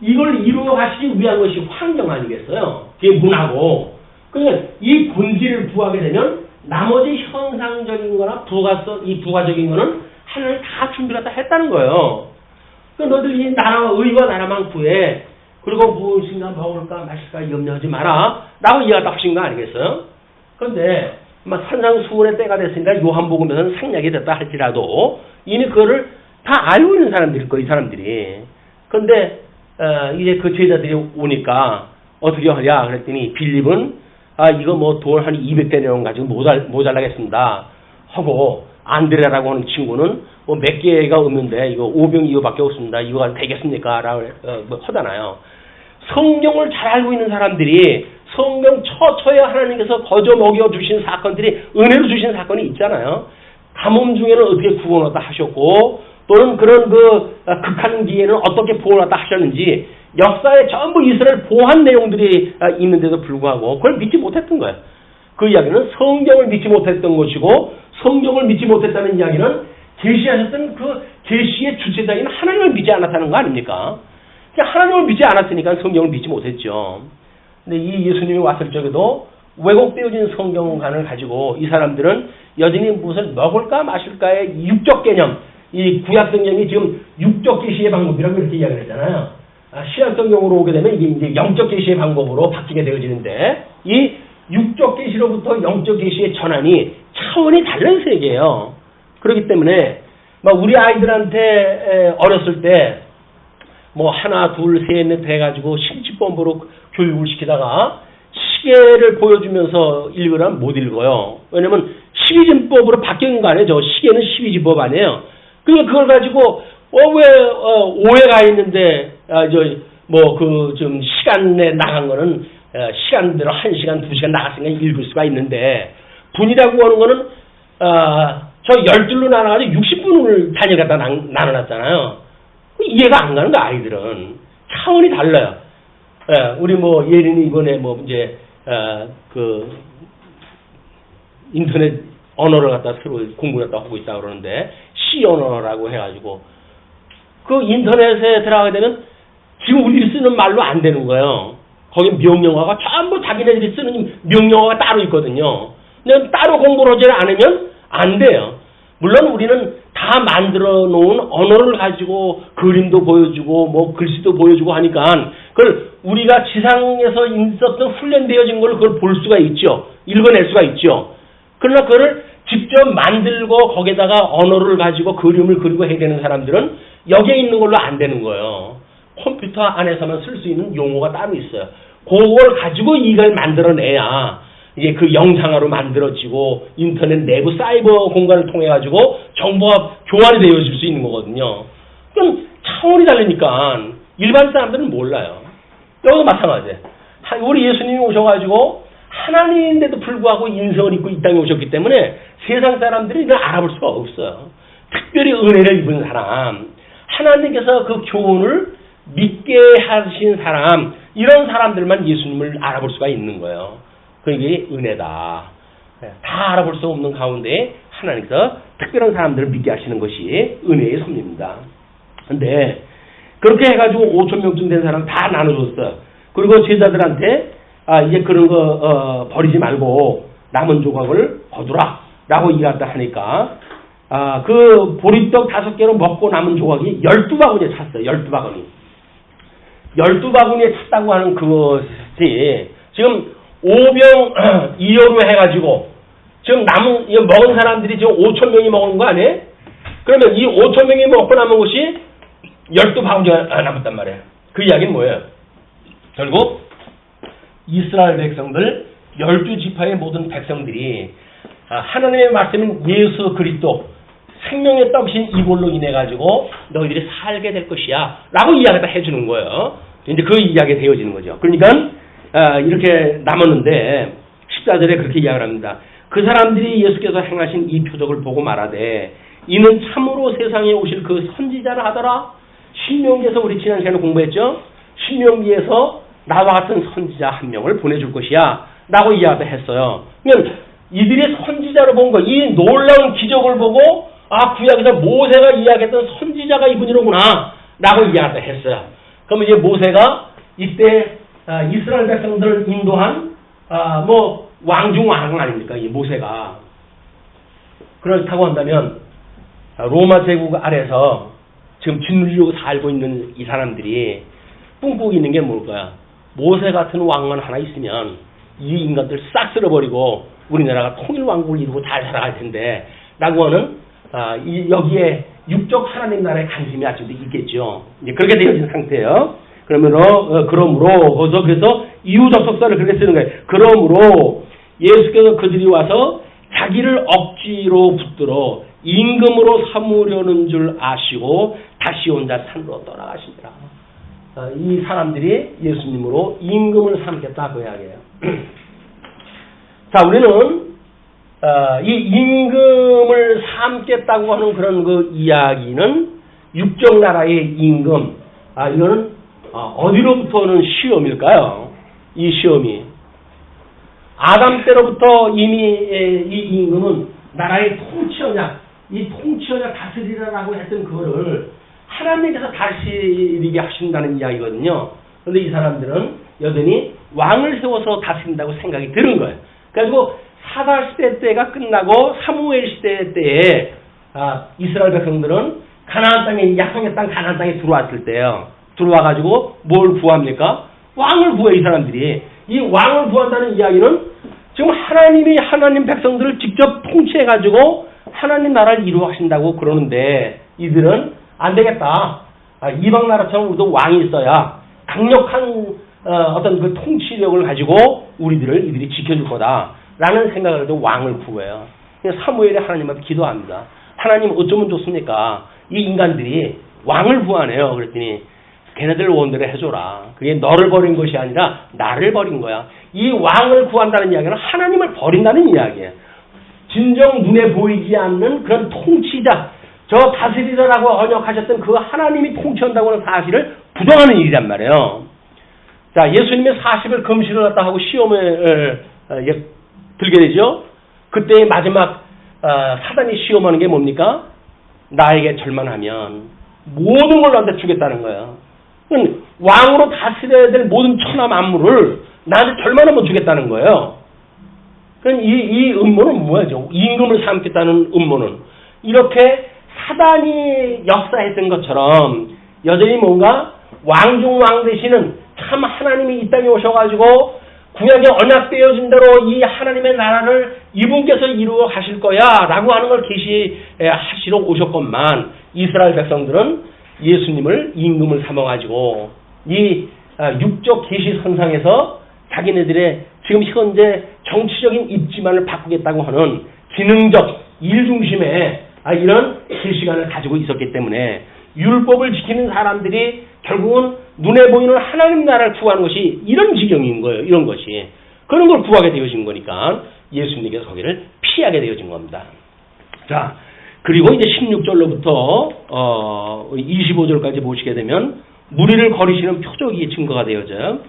이걸 이루어 가시기 위한 것이 환경 아니겠어요? 그게 문화고. 그러니까 이 본질을 구하게 되면 나머지 현상적인 거나 부가적인 거는 하나님 다 준비를 다 했다는 거예요. 그러니까 너들 이 나라와 의와 나라만 구해. 그리고 무엇인가 먹을까 마실까 염려하지 마라. 라고 이야기하신 거 아니겠어요? 그런데 산상수훈의 때가 됐으니까 요한복음에서는 생략이 됐다 할지라도 이미 그거를 다 알고 있는 사람들일 거예요, 이 사람들이. 그런데 이제 그 제자들이 오니까 어떻게 하냐 그랬더니 빌립은 이거 돈 한 200데나리온 가지고 모자라겠습니다 하고, 안드레라고 하는 친구는 몇 개가 없는데 이거 5병 이거밖에 없습니다. 이거가 되겠습니까? 라고 하잖아요. 성경을 잘 알고 있는 사람들이 성경 처처에 하나님께서 거저 먹여주신 사건들이 은혜로 주신 사건이 있잖아요. 가뭄 중에는 어떻게 구원하다 하셨고, 또는 그런 극한 기에는 어떻게 보호하다 하셨는지 역사에 전부 이스라엘 보호한 내용들이 있는데도 불구하고 그걸 믿지 못했던 거예요. 그 이야기는 성경을 믿지 못했던 것이고, 성경을 믿지 못했다는 이야기는 계시하셨던 그 계시의 주체자인 하나님을 믿지 않았다는 거 아닙니까? 하나님을 믿지 않았으니까 성경을 믿지 못했죠. 근데 이 예수님이 왔을 적에도 왜곡되어진 성경관을 가지고 이 사람들은 여전히 무슨 먹을까 마실까의 육적 개념, 이 구약 성경이 지금 육적 계시의 방법이라고 이렇게 이야기를 했잖아요. 신약 성경으로 오게 되면 이게 이제 영적 계시의 방법으로 바뀌게 되어지는데, 이 육적 계시로부터 영적 계시의 전환이 차원이 다른 세계예요. 그렇기 때문에 우리 아이들한테 어렸을 때 하나 둘 셋 넷 해가지고 신치법으로 교육을 시키다가 시계를 보여주면서 읽으라면 못 읽어요. 왜냐면 12진법으로 바뀐 거 아니에요. 시계는 12진법 아니에요. 그러니까 그걸 가지고 왜 오해가 있는데 좀 시간에 나간 거는 시간대로 1시간 2시간 나갔으니까 읽을 수가 있는데, 분이라고 하는 거는 저 12로 나눠가지고 60분을 단위를 갖다 나눠놨잖아요. 이해가 안 가는 거 아이들은. 차원이 달라요. 우리 예린이 이번에 인터넷 언어를 갖다 새로 공부를 갖다 하고 있다고 그러는데, C 언어라고 해가지고 그 인터넷에 들어가게 되면 지금 우리가 쓰는 말로 안 되는 거예요. 거기 명령어가 전부 자기네들이 쓰는 명령어가 따로 있거든요. 근데 따로 공부를 하지 않으면 안 돼요. 물론 우리는 다 만들어 놓은 언어를 가지고 그림도 보여주고 글씨도 보여주고 하니까 그걸 우리가 지상에서 있었던 훈련되어진 걸 그걸 볼 수가 있죠. 읽어낼 수가 있죠. 그러나 그걸 직접 만들고 거기다가 언어를 가지고 그림을 그리고 해야 되는 사람들은 여기에 있는 걸로 안 되는 거예요. 컴퓨터 안에서만 쓸 수 있는 용어가 따로 있어요. 그걸 가지고 이걸 만들어내야 이게 그 영상화로 만들어지고 인터넷 내부 사이버 공간을 통해 가지고 정보가 교환이 되어질 수 있는 거거든요. 그럼 차원이 다르니까 일반 사람들은 몰라요. 여기도 마찬가지예요. 우리 예수님이 오셔가지고 하나님인데도 불구하고 인성을 입고 이 땅에 오셨기 때문에 세상 사람들이 이걸 알아볼 수가 없어요. 특별히 은혜를 입은 사람, 하나님께서 그 교훈을 믿게 하신 사람, 이런 사람들만 예수님을 알아볼 수가 있는 거예요. 그게 은혜다. 다 알아볼 수 없는 가운데 하나님께서 특별한 사람들을 믿게 하시는 것이 은혜의 섭리입니다. 근데 그렇게 해가지고 5,000명쯤 된 사람 다 나눠줬어요. 그리고 제자들한테 이제 그런 거 버리지 말고 남은 조각을 거두라 라고 이야기를 하니까 그 보리떡 5개로 먹고 남은 조각이 12바구니에 찼어요. 12바구니. 12바구니에 찼다고 하는 그것이 지금 5병 2호로 해가지고 지금 남은 먹은 사람들이 지금 5,000명이 먹은 거 아니에요? 그러면 이 5,000명이 먹고 남은 것이 12바구니가 남았단 말이에요. 그 이야기는 뭐예요? 결국 이스라엘 백성들 12지파의 모든 백성들이 하나님의 말씀인 예수 그리스도 생명의 떡이신 이걸로 인해 가지고 너희들이 살게 될 것이야 라고 이야기를 해주는 거예요. 이제 그 이야기가 되어지는 거죠. 그러니까 이렇게 남았는데 14절에 그렇게 이야기를 합니다. 그 사람들이 예수께서 행하신 이 표적을 보고 말하되 이는 참으로 세상에 오실 그 선지자라 하더라. 신명기에서 우리 지난 시간에 공부했죠. 신명기에서 나와 같은 선지자 한 명을 보내줄 것이야 라고 이야기를 했어요. 그러니까 이들이 선지자로 본 거, 이 놀라운 기적을 보고 구약에서 모세가 이야기했던 선지자가 이분이로구나 라고 이야기를 했어요. 그럼 이제 모세가 이때 이스라엘 백성들을 인도한 왕 중 왕 아닙니까? 이 모세가. 그렇다고 한다면 로마 제국 아래서 지금 짓누리고 살고 있는 이 사람들이 꿈꾸고 있는 게 뭘까요? 모세 같은 왕만 하나 있으면 이 인간들 싹 쓸어버리고 우리나라가 통일왕국을 이루고 잘 살아갈 텐데 라고 하는 여기에 육적 하나님 나라의 관심이 아직도 있겠죠. 이제 그렇게 되어진 상태예요. 그러므로 거기서 그래서 이후 접속사를 그렇게 쓰는 거예요. 그러므로 예수께서 그들이 와서 자기를 억지로 붙들어 임금으로 삼으려는 줄 아시고 다시 혼자 산으로 떠나가시니라. 이 사람들이 예수님으로 임금을 삼겠다 그 이야기예요. 자, 우리는 이 임금을 삼겠다고 하는 그런 그 이야기는 육적 나라의 임금. 이거는 어디로부터 오는 시험일까요? 이 시험이 아담 때로부터 이미 이 임금은 나라의 통치원장, 이 통치원장 다스리라라고 했던 그거를 하나님께서 다스리게 하신다는 이야기거든요. 그런데 이 사람들은 여전히 왕을 세워서 다스린다고 생각이 드는 거예요. 그래가지고 사다 시대 때가 끝나고 사무엘 시대 때에 이스라엘 백성들은 가나안 땅에 약속의 땅 가나안 땅에 들어왔을 때요. 들어와가지고 뭘 구합니까? 왕을 구해 이 사람들이. 이 왕을 구한다는 이야기는 지금 하나님이 하나님 백성들을 직접 통치해가지고 하나님 나라를 이루어하신다고 그러는데 이들은 안 되겠다. 이방 나라처럼 우리도 왕이 있어야 강력한 어떤 그 통치력을 가지고 이들이 지켜줄 거다. 라는 생각을 해도 왕을 구해요. 사무엘이 하나님한테 기도합니다. 하나님 어쩌면 좋습니까? 이 인간들이 왕을 구하네요. 그랬더니 걔네들 원대로 해줘라. 그게 너를 버린 것이 아니라 나를 버린 거야. 이 왕을 구한다는 이야기는 하나님을 버린다는 이야기예요. 진정 눈에 보이지 않는 그런 통치자, 저 다스리라라고 언역하셨던 그 하나님이 통치한다고 하는 사실을 부정하는 일이란 말이에요. 자, 예수님의 40일 금식을 갖다 하고 시험을 들게 되죠. 그때 마지막 사단이 시험하는 게 뭡니까? 나에게 절만하면 모든 걸 나한테 주겠다는 거예요. 왕으로 다스려야 될 모든 천하 만물을 나한테 절만하면 주겠다는 거예요. 이 음모는 뭐죠? 임금을 삼겠다는 음모는 이렇게 사단이 역사했던 것처럼 여전히 뭔가 왕중왕 되시는 참 하나님이 이 땅에 오셔가지고 구약에 언약되어진 대로 이 하나님의 나라를 이분께서 이루어 가실 거야 라고 하는 걸 계시하시러 오셨건만 이스라엘 백성들은 예수님을 임금을 삼아가지고 이 육적 계시 선상에서 자기네들의 지금 현재 정치적인 입지만을 바꾸겠다고 하는 기능적 일중심의 이런 실시간을 가지고 있었기 때문에 율법을 지키는 사람들이 결국은 눈에 보이는 하나님 나라를 구하는 것이 이런 지경인 거예요. 이런 것이. 그런 걸 구하게 되어진 거니까 예수님께서 거기를 피하게 되어진 겁니다. 자, 그리고 이제 16절로부터 25절까지 보시게 되면 무리를 거리시는 표적이 증거가 되어져요.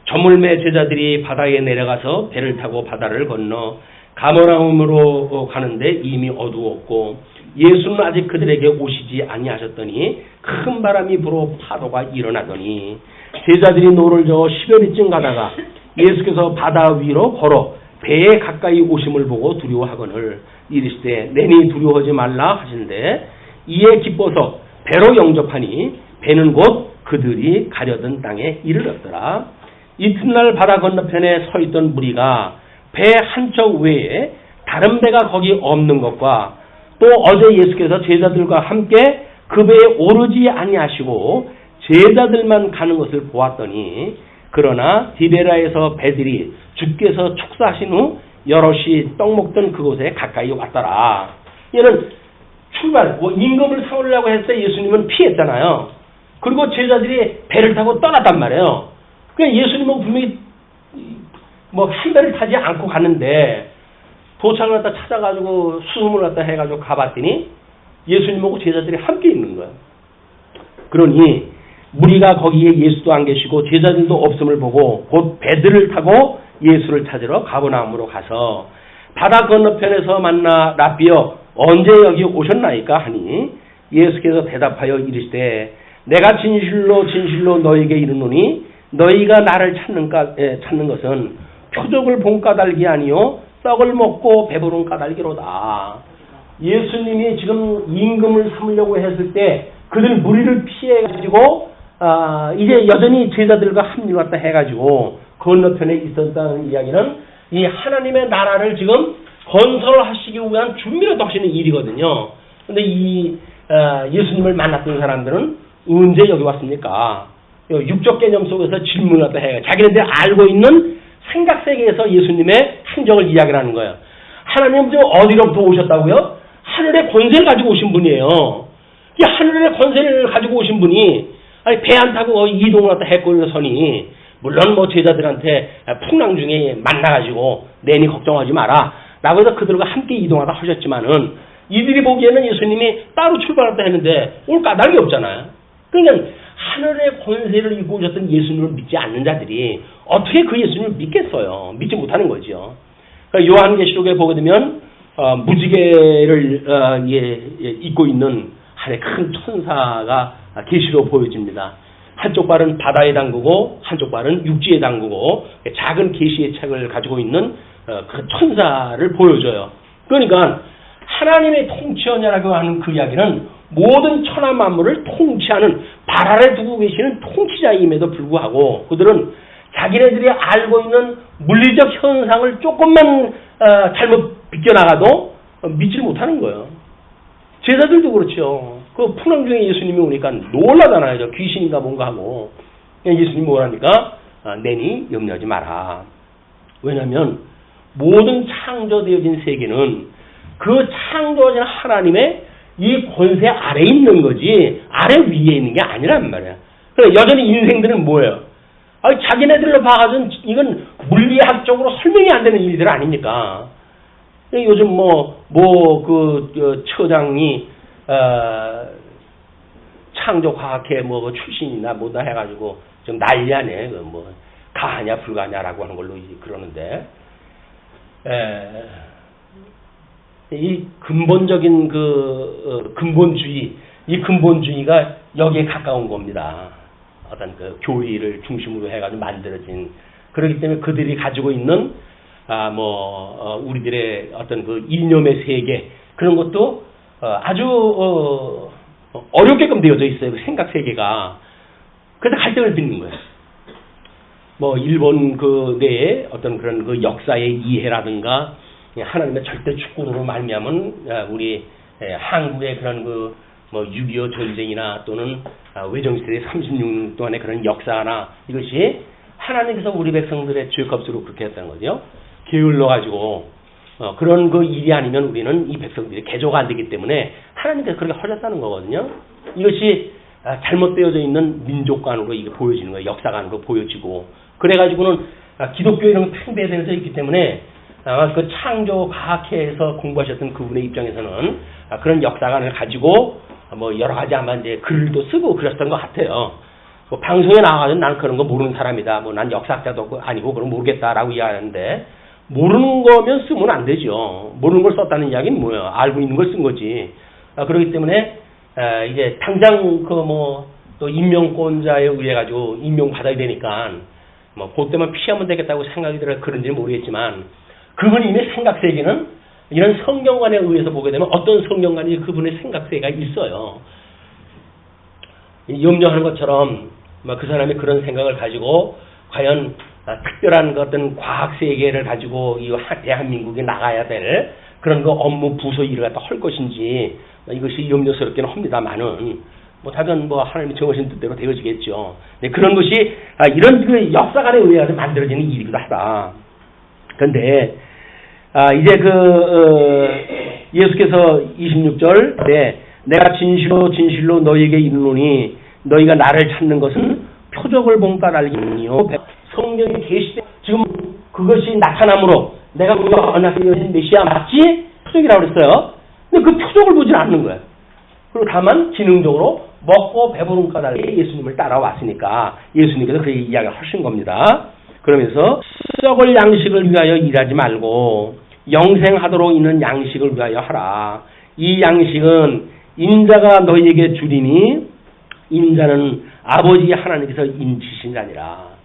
저물매 제자들이 바다에 내려가서 배를 타고 바다를 건너 가버나움으로 가는데 이미 어두웠고 예수는 아직 그들에게 오시지 아니하셨더니 큰 바람이 불어 파도가 일어나더니 제자들이 노를 저어 10여리쯤 가다가 예수께서 바다 위로 걸어 배에 가까이 오심을 보고 두려워하거늘 이르시되 내니 두려워하지 말라 하시는데 이에 기뻐서 배로 영접하니 배는 곧 그들이 가려던 땅에 이르렀더라. 이튿날 바다 건너편에 서 있던 무리가 배 한 척 외에 다른 배가 거기 없는 것과 또 어제 예수께서 제자들과 함께 그 배에 오르지 아니하시고 제자들만 가는 것을 보았더니 그러나 디베라에서 배들이 주께서 축사하신 후 여럿이 떡 먹던 그곳에 가까이 왔더라. 얘는 출발, 임금을 삼으려고 했을 때 예수님은 피했잖아요. 그리고 제자들이 배를 타고 떠났단 말이에요. 그러니까 예수님은 분명히 한 배를 타지 않고 갔는데 도착을 갖다 찾아가지고 수소문을 갖다 해가지고 가봤더니 예수님하고 제자들이 함께 있는 거예요. 그러니 무리가 거기에 예수도 안 계시고 제자들도 없음을 보고 곧 배들을 타고 예수를 찾으러 가버나움으로 가서 바다 건너편에서 만나 라비여 언제 여기 오셨나이까 하니 예수께서 대답하여 이르시되 내가 진실로 진실로 너에게 이르노니 너희가 나를 찾는 것은 표적을 본 까닭이 아니요 떡을 먹고 배부른 까닭이로다. 예수님이 지금 임금을 삼으려고 했을 때 그들 무리를 피해가지고 이제 여전히 제자들과 합류 왔다 해가지고 건너편에 있었다는 이야기는 이 하나님의 나라를 지금 건설하시기 위한 준비를 하시는 일이거든요. 근데 이 예수님을 만났던 사람들은 언제 여기 왔습니까? 육적 개념 속에서 질문을 갖다 해요. 자기네들 알고 있는 생각 세계에서 예수님의 행적을 이야기를 하는 거예요. 하나님 지금 어디로부터 오셨다고요? 하늘의 권세를 가지고 오신 분이에요. 이 하늘의 권세를 가지고 오신 분이 배 안 타고 이동을 갖다 해꼴로 서니 물론 제자들한테 풍랑 중에 만나가지고 내니 걱정하지 마라 라고 해서 그들과 함께 이동하다 하셨지만은 이들이 보기에는 예수님이 따로 출발했다 했는데 올 까닭이 없잖아요. 그러니까 하늘의 권세를 입고 오셨던 예수님을 믿지 않는 자들이 어떻게 그 예수님을 믿겠어요? 믿지 못하는 거죠. 그러니까 요한계시록에 보게 되면 무지개를 입고 있는 하늘의 큰 천사가 계시로 보여집니다. 한쪽 발은 바다에 담그고 한쪽 발은 육지에 담그고 작은 계시의 책을 가지고 있는 그 천사를 보여줘요. 그러니까 하나님의 통치자라고 하는 그 이야기는 모든 천하 만물을 통치하는 발 아래 두고 계시는 통치자임에도 불구하고 그들은 자기네들이 알고 있는 물리적 현상을 조금만 잘못 비껴나가도 믿지 못하는 거예요. 제자들도 그렇죠. 그 풍랑 중에 예수님이 오니까 놀라잖아요. 저 귀신인가 뭔가 하고. 예수님이 뭐라니까? 내니 염려하지 마라. 왜냐하면 모든 창조되어진 세계는 그 창조하신 하나님의 이 권세 아래에 있는 거지 아래 위에 있는 게 아니란 말이야. 그래 여전히 인생들은 뭐예요? 자기네들로 봐가지고 이건 물리학적으로 설명이 안 되는 일들 아닙니까? 요즘 처장이 창조과학회 출신이나 뭐다 해가지고 좀 난리하네. 가하냐 불가하냐라고 하는 걸로 그러는데 이 근본적인 근본주의, 이 근본주의가 여기에 가까운 겁니다. 어떤 교리를 중심으로 해가지고 만들어진 그렇기 때문에 그들이 가지고 있는 우리들의 어떤 이념의 세계 그런 것도 아주 어렵게끔 되어져 있어요. 그 생각 세계가. 그래서 갈등을 빚는 거예요. 일본 내에 어떤 그런 역사의 이해라든가 하나님의 절대 축구로 말미암은 우리 한국의 그런 6.25 전쟁이나 또는 외정시대 36년 동안의 그런 역사나 이것이 하나님께서 우리 백성들의 죄값으로 그렇게 했다는 거죠. 게을러가지고 그런 일이 아니면 우리는 이 백성들이 개조가 안 되기 때문에 하나님께서 그렇게 하셨다는 거거든요. 이것이 잘못되어져 있는 민족관으로 이게 보여지는 거예요. 역사관으로 보여지고 그래가지고는 기독교 이런 팽배되어져 있기 때문에 그 창조과학회에서 공부하셨던 그분의 입장에서는 그런 역사관을 가지고 여러 가지 아마 이제 글도 쓰고 그랬던 것 같아요. 방송에 나와가지고 난 그런 거 모르는 사람이다. 난 역사학자도 아니고 그럼 모르겠다라고 이야기하는데 모르는 거면 쓰면 안 되죠. 모르는 걸 썼다는 이야기는 뭐예요? 알고 있는 걸 쓴 거지. 그렇기 때문에 이제 당장 또 임명권자에 의해 가지고 임명 받아야 되니까 그 때만 피하면 되겠다고 생각이 들어 그런지는 모르겠지만 그분 이미 생각 세계는 이런 성경관에 의해서 보게 되면 어떤 성경관이 그분의 생각 세계가 있어요. 염려하는 것처럼 그 사람이 그런 생각을 가지고 과연 특별한 어떤 과학 세계를 가지고 이 대한민국에 나가야 될 그런 거 업무 부서 일을 갖다 할 것인지 이것이 염려스럽기는 합니다만은 다른 하나님이 정하신 뜻대로 되어지겠죠. 네, 그런 것이 이런 그 역사관에 의해서 만들어지는 일이기도 하다. 그런데 이제 예수께서 26절 내가 진실로 너희에게 이르노니 너희가 나를 찾는 것은 표적을 본가 알기니요. 성경에 계시되 지금 그것이 나타남으로 내가 우리가 언약된 메시아 맞지? 표적이라고 그랬어요. 근데 그 표적을 보지 않는 거예요. 그리고 다만 기능적으로 먹고 배부른 까닭에 예수님을 따라왔으니까 예수님께서 그 이야기를 하신 겁니다. 그러면서 썩을 양식을 위하여 일하지 말고 영생하도록 있는 양식을 위하여 하라. 이 양식은 인자가 너희에게 주리니 인자는 아버지 하나님께서 인치신 자니라.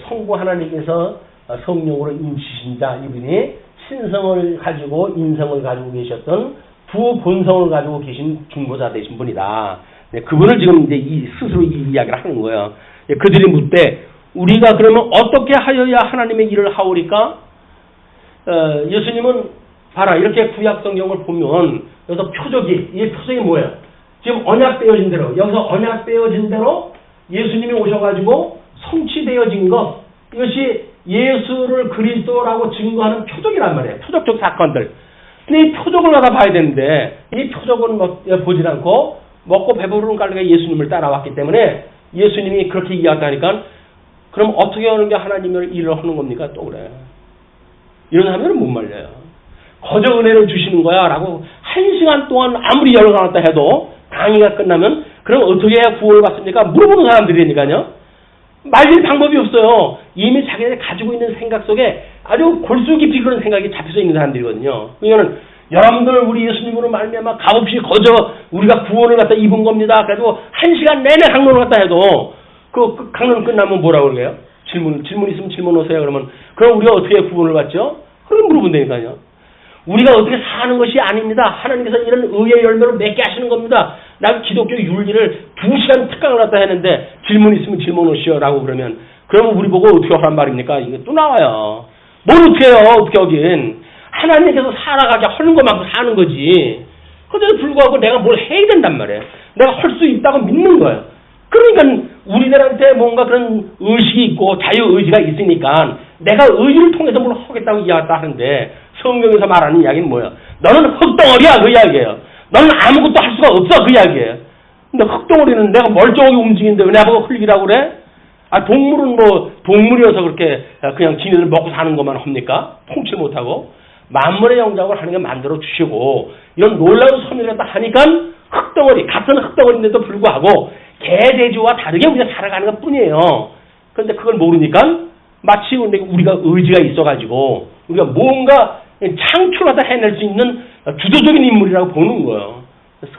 성부 하나님께서 성령으로 인치신 자 이분이 신성을 가지고 인성을 가지고 계셨던 두 본성을 가지고 계신 중보자 되신 분이다. 그분을 지금 이제 스스로 이 이야기를 하는 거예요. 그들이 묻되 우리가 그러면 어떻게 하여야 하나님의 일을 하오리까? 예수님은 봐라 이렇게 구약 성경을 보면 여기서 이 표적이 뭐예요? 지금 언약되어진 대로 여기서 언약되어진 대로 예수님이 오셔가지고 성취되어진 것 이것이 예수를 그리스도라고 증거하는 표적이란 말이에요. 표적적 사건들. 근데 이 표적을 갖다 봐야 되는데 이 표적은 보지 않고 먹고 배부르는 까닭에 예수님을 따라왔기 때문에 예수님이 그렇게 이야기하니까 그럼 어떻게 하는 게 하나님의 일을 하는 겁니까? 또 그래. 이런 하면은 못 말려요. 거저 은혜를 주시는 거야 라고 1시간 동안 아무리 열어놨다 해도 강의가 끝나면 그럼 어떻게 해야 구원을 받습니까? 물어보는 사람들이니까요. 말릴 방법이 없어요. 이미 자기들이 가지고 있는 생각 속에 아주 골수 깊이 그런 생각이 잡혀져 있는 사람들이거든요. 그러니까 여러분들 우리 예수님으로 말미암아 값없이 거저 우리가 구원을 갖다 입은 겁니다. 그래가지고 1시간 내내 강론을 갖다 해도 그 강론 끝나면 뭐라고 그래요? 질문 있으면 질문 오세요. 그러면 그럼 우리가 어떻게 구원을 받죠? 그럼 물어본다니까요. 우리가 어떻게 사는 것이 아닙니다. 하나님께서 이런 의의 열매를 맺게 하시는 겁니다. 라고 기독교 윤리를 2시간 특강을 갖다 했는데 질문 있으면 질문 오시오 라고 그러면 우리 보고 어떻게 하란 말입니까? 이게 또 나와요. 뭘 어떻게 해요? 어떻게 하긴. 하나님께서 살아가게 하는 것만큼 사는 거지. 그런데도 불구하고 내가 뭘 해야 된단 말이에요. 내가 할 수 있다고 믿는 거예요. 그러니까 우리들한테 뭔가 그런 의식이 있고 자유의지가 있으니까 내가 의지를 통해서 뭘 하겠다고 이야기했다 하는데 성경에서 말하는 이야기는 뭐예요? 너는 흙덩어리야 그 이야기예요. 너는 아무것도 할 수가 없어 그 이야기예요. 근데 흙덩어리는 내가 멀쩡하게 움직이는데 왜 나보고 흙이라고 그래? 동물은 동물이어서 그렇게 그냥 지네들 먹고 사는 것만 합니까? 통치 못하고 만물의 영장을 하는 게 만들어 주시고 이런 놀라운 섭리를 갖다 하니까 흙덩어리 같은 흙덩어리인데도 불구하고 개돼지와 다르게 우리가 살아가는 것 뿐이에요. 그런데 그걸 모르니까 마치 우리가 의지가 있어가지고 우리가 뭔가 창출하다 해낼 수 있는 주도적인 인물이라고 보는 거예요.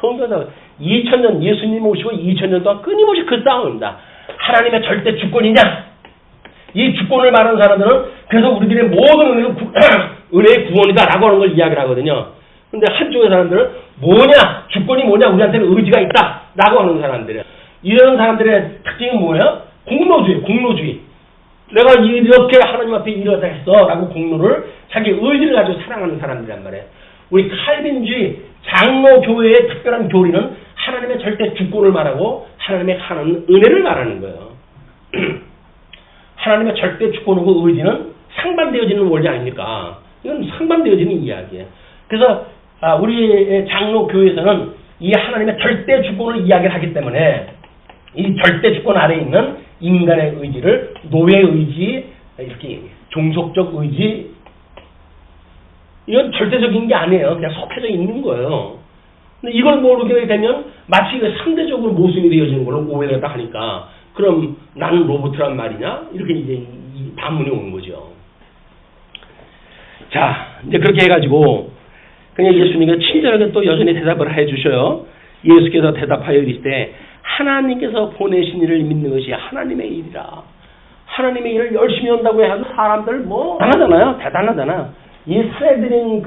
성경에서 2000년 예수님 오시고 2000년 동안 끊임없이 그 싸움입니다. 하나님의 절대 주권이냐? 이 주권을 말하는 사람들은 그래서 우리들의 모든 은혜의 구원이다라고 하는 걸 이야기를 하거든요. 근데 한쪽의 사람들은 뭐냐? 주권이 뭐냐? 우리한테는 의지가 있다라고 하는 사람들이에요. 이런 사람들의 특징은 뭐예요? 공로주의. 내가 이렇게 하나님 앞에 이렇다 했어 라고 공로를 자기 의지를 가지고 사랑하는 사람들이란 말이에요. 우리 칼빈주의 장로교회의 특별한 교리는 하나님의 절대 주권을 말하고 하나님의 하나님 은혜를 말하는 거예요. 하나님의 절대 주권과 의지는 상반되어지는 원리 아닙니까? 이건 상반되어지는 이야기예요. 그래서 우리 장로교회에서는 이 하나님의 절대 주권을 이야기를 하기 때문에 이 절대 주권 아래에 있는 인간의 의지를 노예 의지, 이렇게 종속적 의지, 이건 절대적인 게 아니에요. 그냥 속해져 있는 거예요. 근데 이걸 모르게 되면 마치 상대적으로 모순이 되어지는 걸로 오해를 하니까 그럼 나는 로봇이란 말이냐? 이렇게 이제 이 반문이 오는 거죠. 자, 이제 그렇게 해가지고 그냥 예수님께서 친절하게 또 여전히 대답을 해주셔요. 예수께서 대답하여 이르시되 하나님께서 보내신 이를 믿는 것이 하나님의 일이라. 하나님의 일을 열심히 한다고 해서 사람들 뭐 대단하잖아요. 대단하잖아. 이 사내들인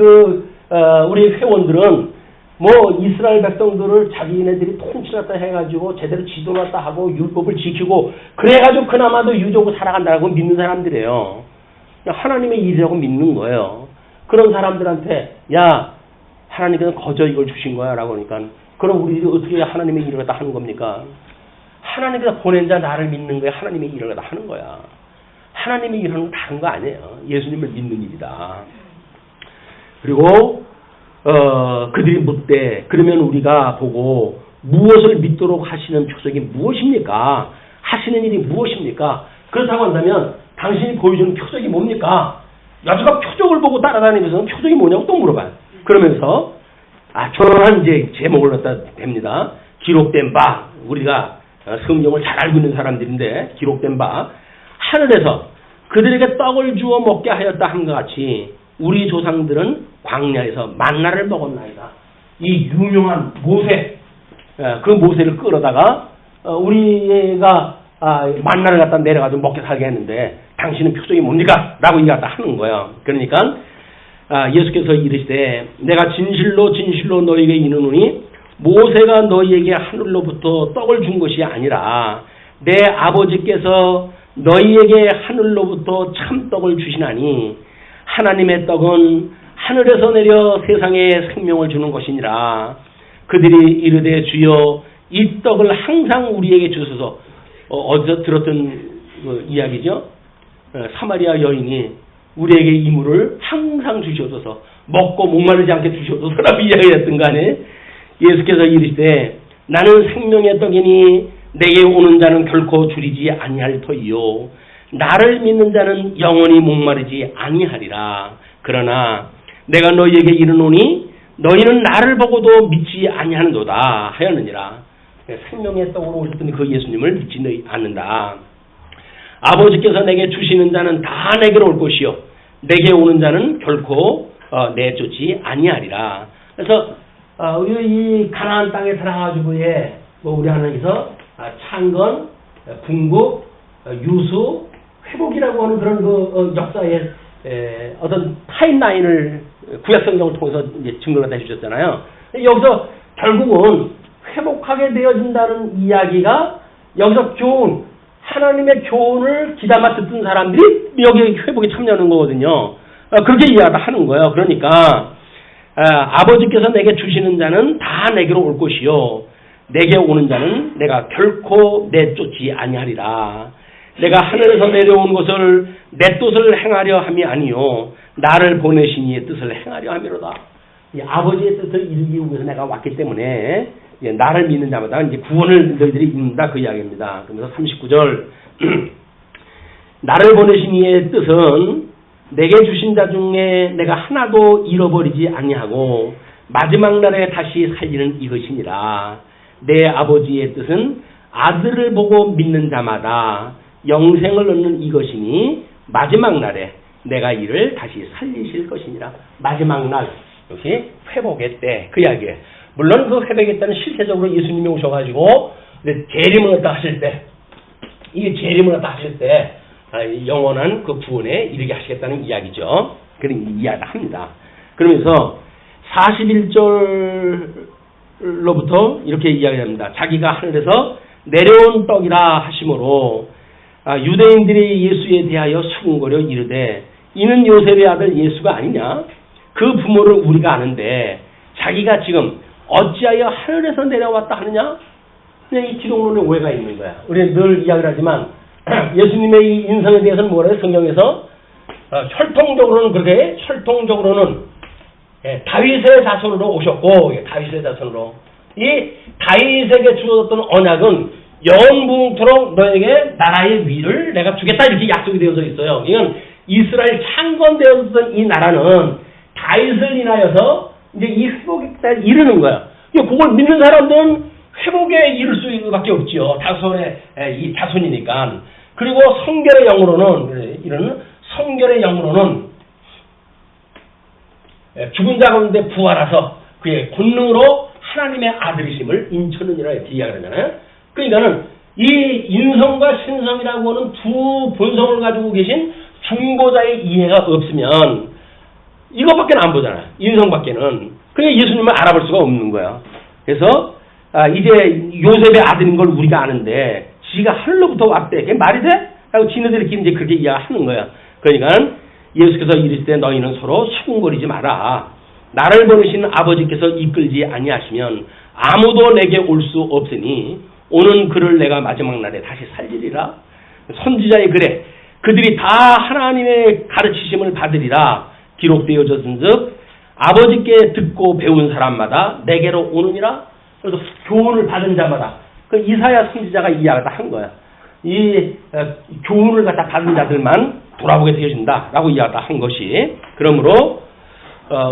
우리 회원들은 뭐 이스라엘 백성들을 자기네들이 통치했다 해가지고 제대로 지도했다 하고 율법을 지키고 그래가지고 그나마도 유족을 살아간다고 믿는 사람들이에요. 하나님의 일이라고 믿는 거예요. 그런 사람들한테 야 하나님께서 거저 이걸 주신 거야 라고 하니까 그럼 우리 어떻게 하나님의 일을 갖다 하는 겁니까? 하나님께서 보낸 자 나를 믿는 거야. 하나님의 일을 갖다 하는 거야. 하나님의 일하는 건 다른 거 아니에요. 예수님을 믿는 일이다. 그리고 그들이 묻되 그러면 우리가 보고 무엇을 믿도록 하시는 표적이 무엇입니까? 하시는 일이 무엇입니까? 그렇다고 한다면 당신이 보여주는 표적이 뭡니까? 여자가 표적을 보고 따라다니면서 표적이 뭐냐고 또 물어봐요. 그러면서 저런 이제 제목을 갖다 댑니다. 기록된 바 우리가 성경을 잘 알고 있는 사람들인데 기록된 바 하늘에서 그들에게 떡을 주어 먹게 하였다 함과 같이 우리 조상들은 광야에서 만나를 먹었나이다. 이 유명한 모세 그 모세를 끌어다가 우리가 만나를 갖다 내려가지고 먹게 살게 했는데 당신은 표적이 뭡니까? 라고 이거 갖다 하는 거예요. 그러니까 예수께서 이르시되 내가 진실로 진실로 너희에게 이르노니 모세가 너희에게 하늘로부터 떡을 준 것이 아니라 내 아버지께서 너희에게 하늘로부터 참떡을 주시나니 하나님의 떡은 하늘에서 내려 세상에 생명을 주는 것이니라. 그들이 이르되 주여 이 떡을 항상 우리에게 주소서. 어디서 들었던 이야기죠. 사마리아 여인이 우리에게 이 물을 항상 주시옵소서. 먹고 목마르지 않게 주시옵소서라고 이야기했던 거 아니에요. 예수께서 이르시되 나는 생명의 떡이니 내게 오는 자는 결코 줄이지 아니할 터이요 나를 믿는 자는 영원히 목마르지 아니하리라. 그러나 내가 너희에게 이르노니 너희는 나를 보고도 믿지 아니하는도다 하였느니라. 생명의 떡으로 오셨더니 그 예수님을 믿지 않는다. 아버지께서 내게 주시는 자는 다 내게로 올 것이요 내게 오는 자는 결코 내쫓지 아니하리라. 그래서 이 가나안 땅에 들어가지고의 우리 하나님께서 창건, 궁극, 유수, 회복이라고 하는 그런 역사의 어떤 타임라인을 구약성경을 통해서 이제 증거를 해주셨잖아요. 여기서 결국은 회복하게 되어진다는 이야기가 여기서 교훈, 하나님의 교훈을 귀담아 듣던 사람들이 여기 회복에 참여하는 거거든요. 그렇게 이야기하는 거예요. 그러니까 아버지께서 내게 주시는 자는 다 내게로 올 것이요 내게 오는 자는 내가 결코 내쫓지 아니하리라. 내가 하늘에서 내려온 것을 내 뜻을 행하려 함이 아니요 나를 보내신 이의 뜻을 행하려 함이로다. 이 아버지의 뜻을 이루기 위해서 내가 왔기 때문에 나를 믿는 자마다 이제 구원을 너희들이 입는다 그 이야기입니다. 그러면서 39절 나를 보내신 이의 뜻은 내게 주신 자 중에 내가 하나도 잃어버리지 아니하고 마지막 날에 다시 살리는 이것이니라. 내 아버지의 뜻은 아들을 보고 믿는 자마다 영생을 얻는 이것이니 마지막 날에 내가 이를 다시 살리실 것이니라. 마지막 날 역시 회복의 때 그 이야기예요. 물론 그 회복의 때는 실제적으로 예수님이 오셔가지고 재림을 갖다 하실 때 이게 재림을 갖다 하실 때 영원한 그 구원에 이르게 하시겠다는 이야기죠. 그런 이야기를 합니다. 그러면서 41절로부터 이렇게 이야기합니다. 자기가 하늘에서 내려온 떡이라 하심으로 유대인들이 예수에 대하여 수군거려 이르되 이는 요셉의 아들 예수가 아니냐? 그 부모를 우리가 아는데 자기가 지금 어찌하여 하늘에서 내려왔다 하느냐? 이 기독론에 오해가 있는 거야. 우리는 늘 이야기를 하지만 예수님의 이 인성에 대해서는 뭐라 해요? 성경에서 혈통적으로는 그렇게 혈통적으로는 다윗의 자손으로 오셨고 다윗의 자손으로 이 다윗에게 주어졌던 언약은 영원토록 너에게 나라의 위를 내가 주겠다 이렇게 약속이 되어져 있어요. 이건 이스라엘 창건되었던 이 나라는 다윗을 인하여서 이제 이 회복에 이르는 거야. 그걸 믿는 사람들은 회복에 이를 수밖에 없지요. 이 자손이니까. 그리고 성결의 영으로는 이런 성결의 영으로는 죽은 자 가운데 부활하서 그의 권능으로 하나님의 아들이심을 인쳤느니라 이렇게 이야기하잖아요. 그러니까는 이 인성과 신성이라고 하는 두 본성을 가지고 계신 중보자의 이해가 없으면 이것밖에 안 보잖아요. 인성밖에는. 그러니까 예수님을 알아볼 수가 없는 거예요. 그래서 이제 요셉의 아들인 걸 우리가 아는데 지가 하늘로부터 왔대. 그게 말이 돼? 라고 지네들끼리 이제 그렇게 이야기하는 거야. 그러니까 예수께서 이르시되 너희는 서로 수군거리지 마라. 나를 보내신 아버지께서 이끌지 아니하시면 아무도 내게 올 수 없으니 오는 그를 내가 마지막 날에 다시 살리리라. 선지자의 글에 그들이 다 하나님의 가르치심을 받으리라 기록되어졌은즉 아버지께 듣고 배운 사람마다 내게로 오느니라. 그래서 교훈을 받은 자마다 그 이사야 선지자가 이야기를 한 거야. 이 교훈을 갖다 받은 자들만 돌아보게 되어진다라고 이야기를 한 것이. 그러므로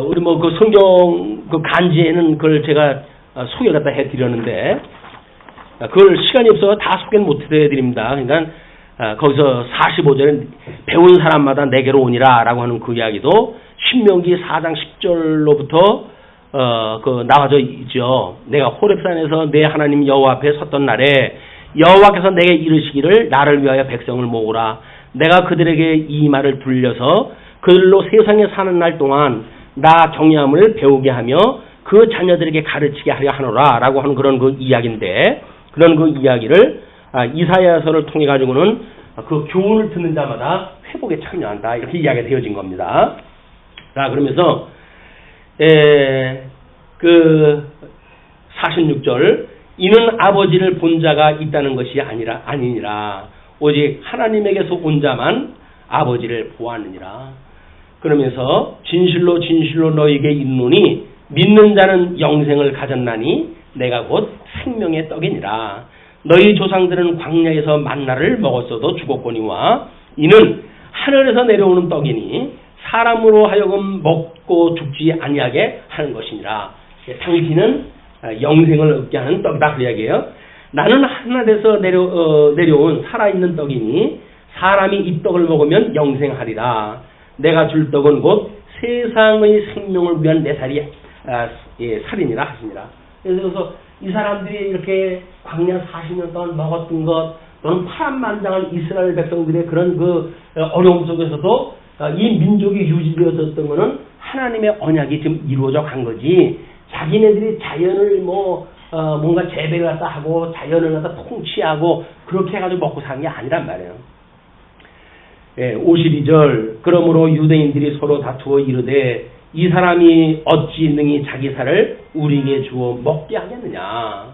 우리 뭐 그 성경 그 간지에는 그걸 제가 소개를 갖다 해드렸는데 그걸 시간이 없어서 다 소개는 못 해드립니다. 그러니까 거기서 45절에 배운 사람마다 내게로 오니라라고 하는 그 이야기도 신명기 4장 10절로부터 그 나와져 있죠. 내가 호렙산에서 내 하나님 여호와 앞에 섰던 날에 여호와께서 내게 이르시기를 나를 위하여 백성을 모으라. 내가 그들에게 이 말을 들려서 그들로 세상에 사는 날 동안 나 경외함을 배우게 하며 그 자녀들에게 가르치게 하려 하노라 라고 하는 그런 그 이야기인데 그런 그 이야기를 이사야서를 통해 가지고는 그 교훈을 듣는 자마다 회복에 참여한다 이렇게 이야기가 되어진 겁니다. 자 그러면서 그 46절 이는 아버지를 본 자가 있다는 것이 아니니라 오직 하나님에게서 온 자만 아버지를 보았느니라. 그러면서 진실로 진실로 너희에게 이르노니 믿는 자는 영생을 가졌나니 내가 곧 생명의 떡이니라. 너희 조상들은 광야에서 만나를 먹었어도 죽었거니와 이는 하늘에서 내려오는 떡이니 사람으로 하여금 먹고 죽지 아니하게 하는 것이니라. 당신은 영생을 얻게 하는 떡이다 그 이야기예요. 나는 하늘에서 내려온 살아있는 떡이니 사람이 이 떡을 먹으면 영생하리라. 내가 줄 떡은 곧 세상의 생명을 위한 내 살이니라 하시니라. 그래서 이 사람들이 이렇게 광야 40년 동안 먹었던 것 또는 파란만장한 이스라엘 백성들의 그런 그 어려움 속에서도 이 민족이 유지되어졌던 것은 하나님의 언약이 지금 이루어져 간 거지 자기네들이 자연을 뭔가 재배를 갖다 하고 자연을 갖다 통치하고 그렇게 해가지고 먹고 사는 게 아니란 말이에요. 52절 그러므로 유대인들이 서로 다투어 이르되 이 사람이 어찌 능히 자기 살을 우리에게 주어 먹게 하겠느냐.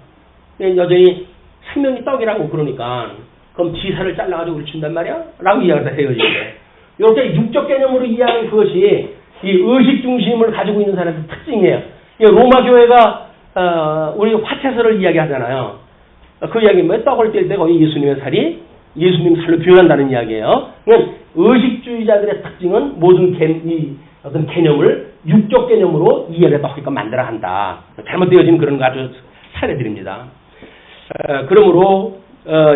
여전히 생명이 떡이라고 그러니까 그럼 지 살을 잘라가지고 우리 준단 말이야? 라고 이야기가 되어지는데 이렇게 육적 개념으로 이해하는 그것이 이 의식 중심을 가지고 있는 사람의 특징이에요. 로마 교회가 우리 화채설을 이야기하잖아요. 그 이야기는 뭐예요? 떡을 뗄 때 거기 예수님의 살이 예수님 살로 표현한다는 이야기예요. 그러니까 의식주의자들의 특징은 모든 어떤 개념을 육적 개념으로 이해를 하니까 만들어 한다. 잘못되어진 그런 거 아주 사례들입니다. 그러므로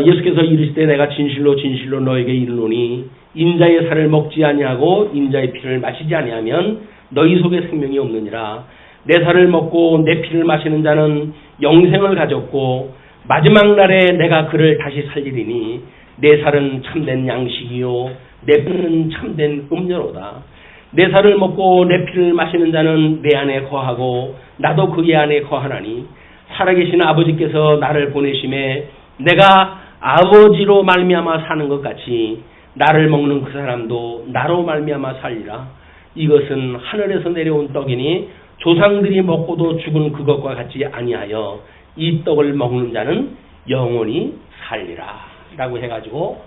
예수께서 이르시되 내가 진실로 진실로 너에게 이르노니 인자의 살을 먹지 아니하고 인자의 피를 마시지 아니하면 너희 속에 생명이 없느니라. 내 살을 먹고 내 피를 마시는 자는 영생을 가졌고 마지막 날에 내가 그를 다시 살리리니 내 살은 참된 양식이요 내 피는 참된 음료로다. 내 살을 먹고 내 피를 마시는 자는 내 안에 거하고 나도 그의 안에 거하나니 살아계신 아버지께서 나를 보내심에 내가 아버지로 말미암아 사는 것 같이 나를 먹는 그 사람도 나로 말미암아 살리라. 이것은 하늘에서 내려온 떡이니 조상들이 먹고도 죽은 그것과 같이 아니하여 이 떡을 먹는 자는 영원히 살리라. 라고 해가지고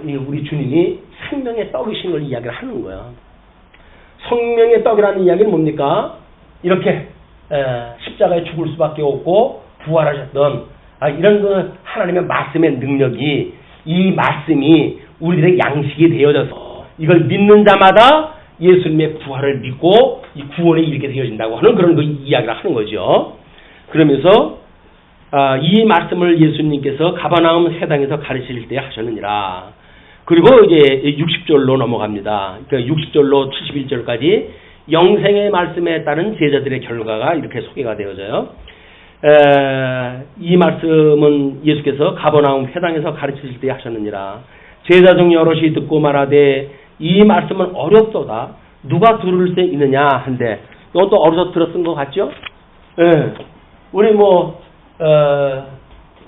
우리 주님이 생명의 떡이신 걸 이야기를 하는 거예요. 생명의 떡이라는 이야기는 뭡니까? 이렇게 십자가에 죽을 수밖에 없고 부활하셨던 이런 그 하나님의 말씀의 능력이 이 말씀이 우리들의 양식이 되어져서 이걸 믿는 자마다 예수님의 부활을 믿고 이 구원에 이르게 되어진다고 하는 그런 그 이야기를 하는 거죠. 그러면서 이 말씀을 예수님께서 가버나움 회당에서 가르칠 때 하셨느니라. 그리고 이제 60절로 넘어갑니다. 그러니까 60절로 71절까지 영생의 말씀에 따른 제자들의 결과가 이렇게 소개가 되어져요. 이 말씀은 예수께서 가버나움 회당에서 가르치실 때 하셨느니라. 제자 중 여럿이 듣고 말하되 이 말씀은 어렵도다. 누가 들을 수 있느냐 한데 이것도 어려서 들었던 것 같죠? 우리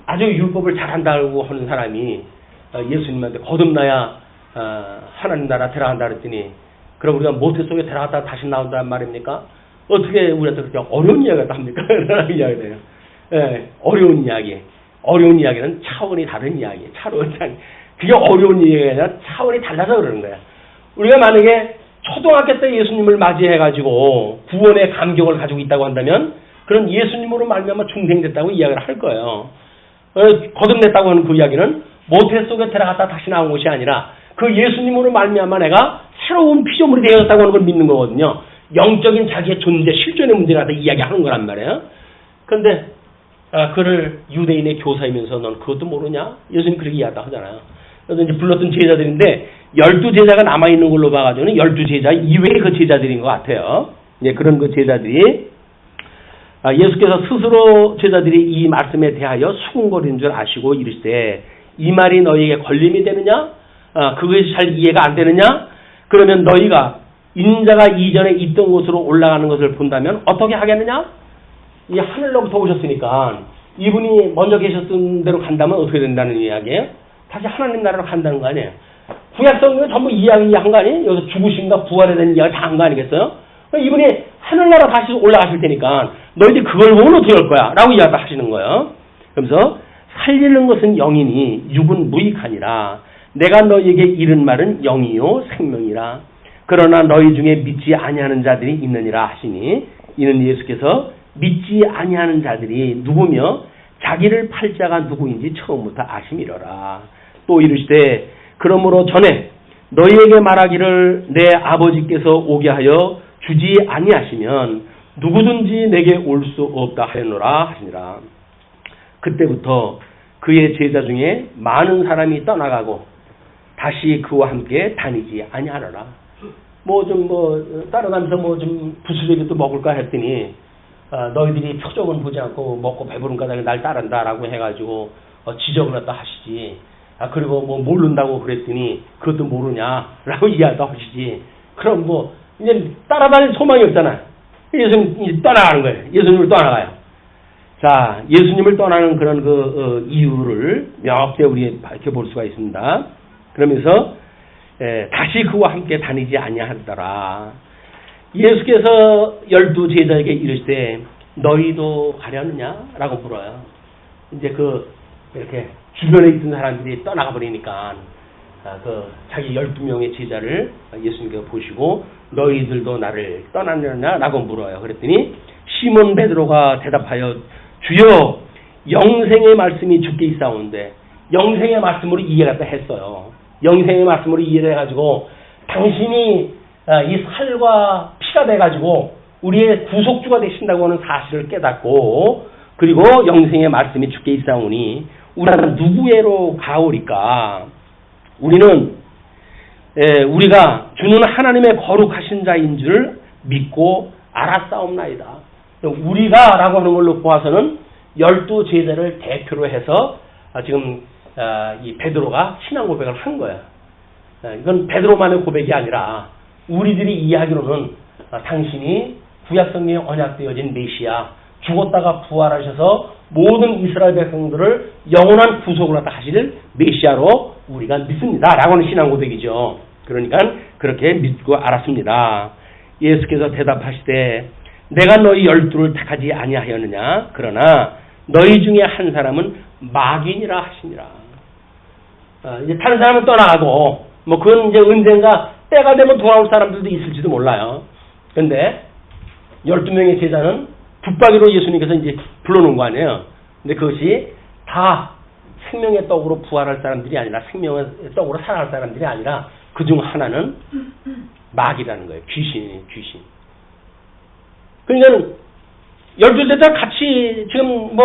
아주 율법을 잘한다고 하는 사람이 예수님한테 거듭나야 하나님 나라 들어간다 그랬더니 그럼 우리가 모태속에 들어갔다가 다시 나온다는 말입니까? 어떻게 우리한테 그렇게 어려운 이야기를 합니까? 라는 이야기예요. 어려운 이야기. 어려운 이야기는 차원이 다른 이야기. 그게 어려운 이야기가 아니라 차원이 달라서 그러는 거야. 우리가 만약에 초등학교 때 예수님을 맞이해가지고 구원의 감격을 가지고 있다고 한다면 그런 예수님으로 말미암아 중생됐다고 이야기를 할 거예요. 거듭냈다고 하는 그 이야기는 모태 속에 들어갔다 다시 나온 것이 아니라 그 예수님으로 말미암아 내가 새로운 피조물이 되었다고 하는 걸 믿는 거거든요. 영적인 자기의 존재, 실존의 문제를 갖다 이야기하는 거란 말이에요. 그런데 그를 유대인의 교사이면서 넌 그것도 모르냐? 예수님 그렇게 이야기하다 하잖아요. 그래서 이제 불렀던 제자들인데 12제자가 남아있는 걸로 봐가지고는 12제자 이외의 그 제자들인 것 같아요. 예, 그런 그 제자들이 예수께서 스스로 제자들이 이 말씀에 대하여 수군거리는 줄 아시고 이르시되 이 말이 너희에게 걸림이 되느냐? 그것이 잘 이해가 안 되느냐? 그러면 너희가 인자가 이전에 있던 곳으로 올라가는 것을 본다면 어떻게 하겠느냐? 이 하늘로부터 오셨으니까 이분이 먼저 계셨던 대로 간다면 어떻게 된다는 이야기예요? 다시 하나님 나라로 간다는 거 아니에요? 구약성경은 전부 이야기한 거 아니에요? 여기서 죽으신가 부활에 대한 이야기 다 한 거 아니겠어요? 이분이 하늘나라 다시 올라가실 테니까 너희들이 그걸 보면 어떻게 할 거야? 라고 이야기하시는 거예요. 그러면서 살리는 것은 영이니 육은 무익하니라. 내가 너희에게 이른 말은 영이요 생명이라. 그러나 너희 중에 믿지 아니하는 자들이 있느니라 하시니 이는 예수께서 믿지 아니하는 자들이 누구며 자기를 팔 자가 누구인지 처음부터 아심이러라. 또 이르시되 그러므로 전에 너희에게 말하기를 내 아버지께서 오게 하여 주지 아니하시면 누구든지 내게 올 수 없다 하였노라 하시니라. 그때부터 그의 제자 중에 많은 사람이 떠나가고 다시 그와 함께 다니지 아니하노라. 따라다니면서 좀 부수적이 또 먹을까 했더니 너희들이 표적은 보지 않고 먹고 배부른 까닭에 날 따른다라고 해가지고 지적을 갖다 하시지. 그리고 모른다고 그랬더니 그것도 모르냐라고 이야기도 하시지. 그럼 이제 따라다닐 소망이 없잖아. 예수님 떠나가는 거예요. 예수님을 떠나가요. 자, 예수님을 떠나는 그런 이유를 명확히 우리 밝혀볼 수가 있습니다. 그러면서 다시 그와 함께 다니지 아니하더라. 예수께서 12제자에게 이르시되 너희도 가려느냐라고 물어요. 이제 이렇게 주변에 있던 사람들이 떠나가 버리니까 자기 12명의 제자를 예수님께서 보시고 너희들도 나를 떠나느냐라고 물어요. 그랬더니 시몬 베드로가 대답하여 주여 영생의 말씀이 주께 있사온데 영생의 말씀으로 이해가 했어요. 영생의 말씀으로 이해해가지고 당신이 이 살과 피가 돼가지고 우리의 구속주가 되신다고 하는 사실을 깨닫고 그리고 영생의 말씀이 주께 있사오니 우리는 누구에로 가오리까? 우리는 우리가 주는 하나님의 거룩하신 자인 줄 믿고 알았사옵나이다. 우리가 라고 하는 걸로 보아서는 12제자를 대표로 해서 지금 이 베드로가 신앙 고백을 한 거야. 이건 베드로만의 고백이 아니라 우리들이 이야기로는 당신이 구약성경에 언약되어진 메시아 죽었다가 부활하셔서 모든 이스라엘 백성들을 영원한 구속을 갖다 하실 메시아로 우리가 믿습니다. 라고 하는 신앙 고백이죠. 그러니까 그렇게 믿고 알았습니다. 예수께서 대답하시되 내가 너희 12를 택하지 아니하였느냐? 그러나 너희 중에 한 사람은 마귀니라 하시니라. 이제 다른 사람은 떠나가고 그건 이제 언젠가 때가 되면 돌아올 사람들도 있을지도 몰라요. 그런데 12명의 제자는 붙박이로 예수님께서 이제 불러놓은 거 아니에요. 근데 그것이 다 생명의 떡으로 부활할 사람들이 아니라 생명의 떡으로 살아갈 사람들이 아니라 그중 하나는 마귀라는 거예요. 귀신. 그러니까 12제자 같이 지금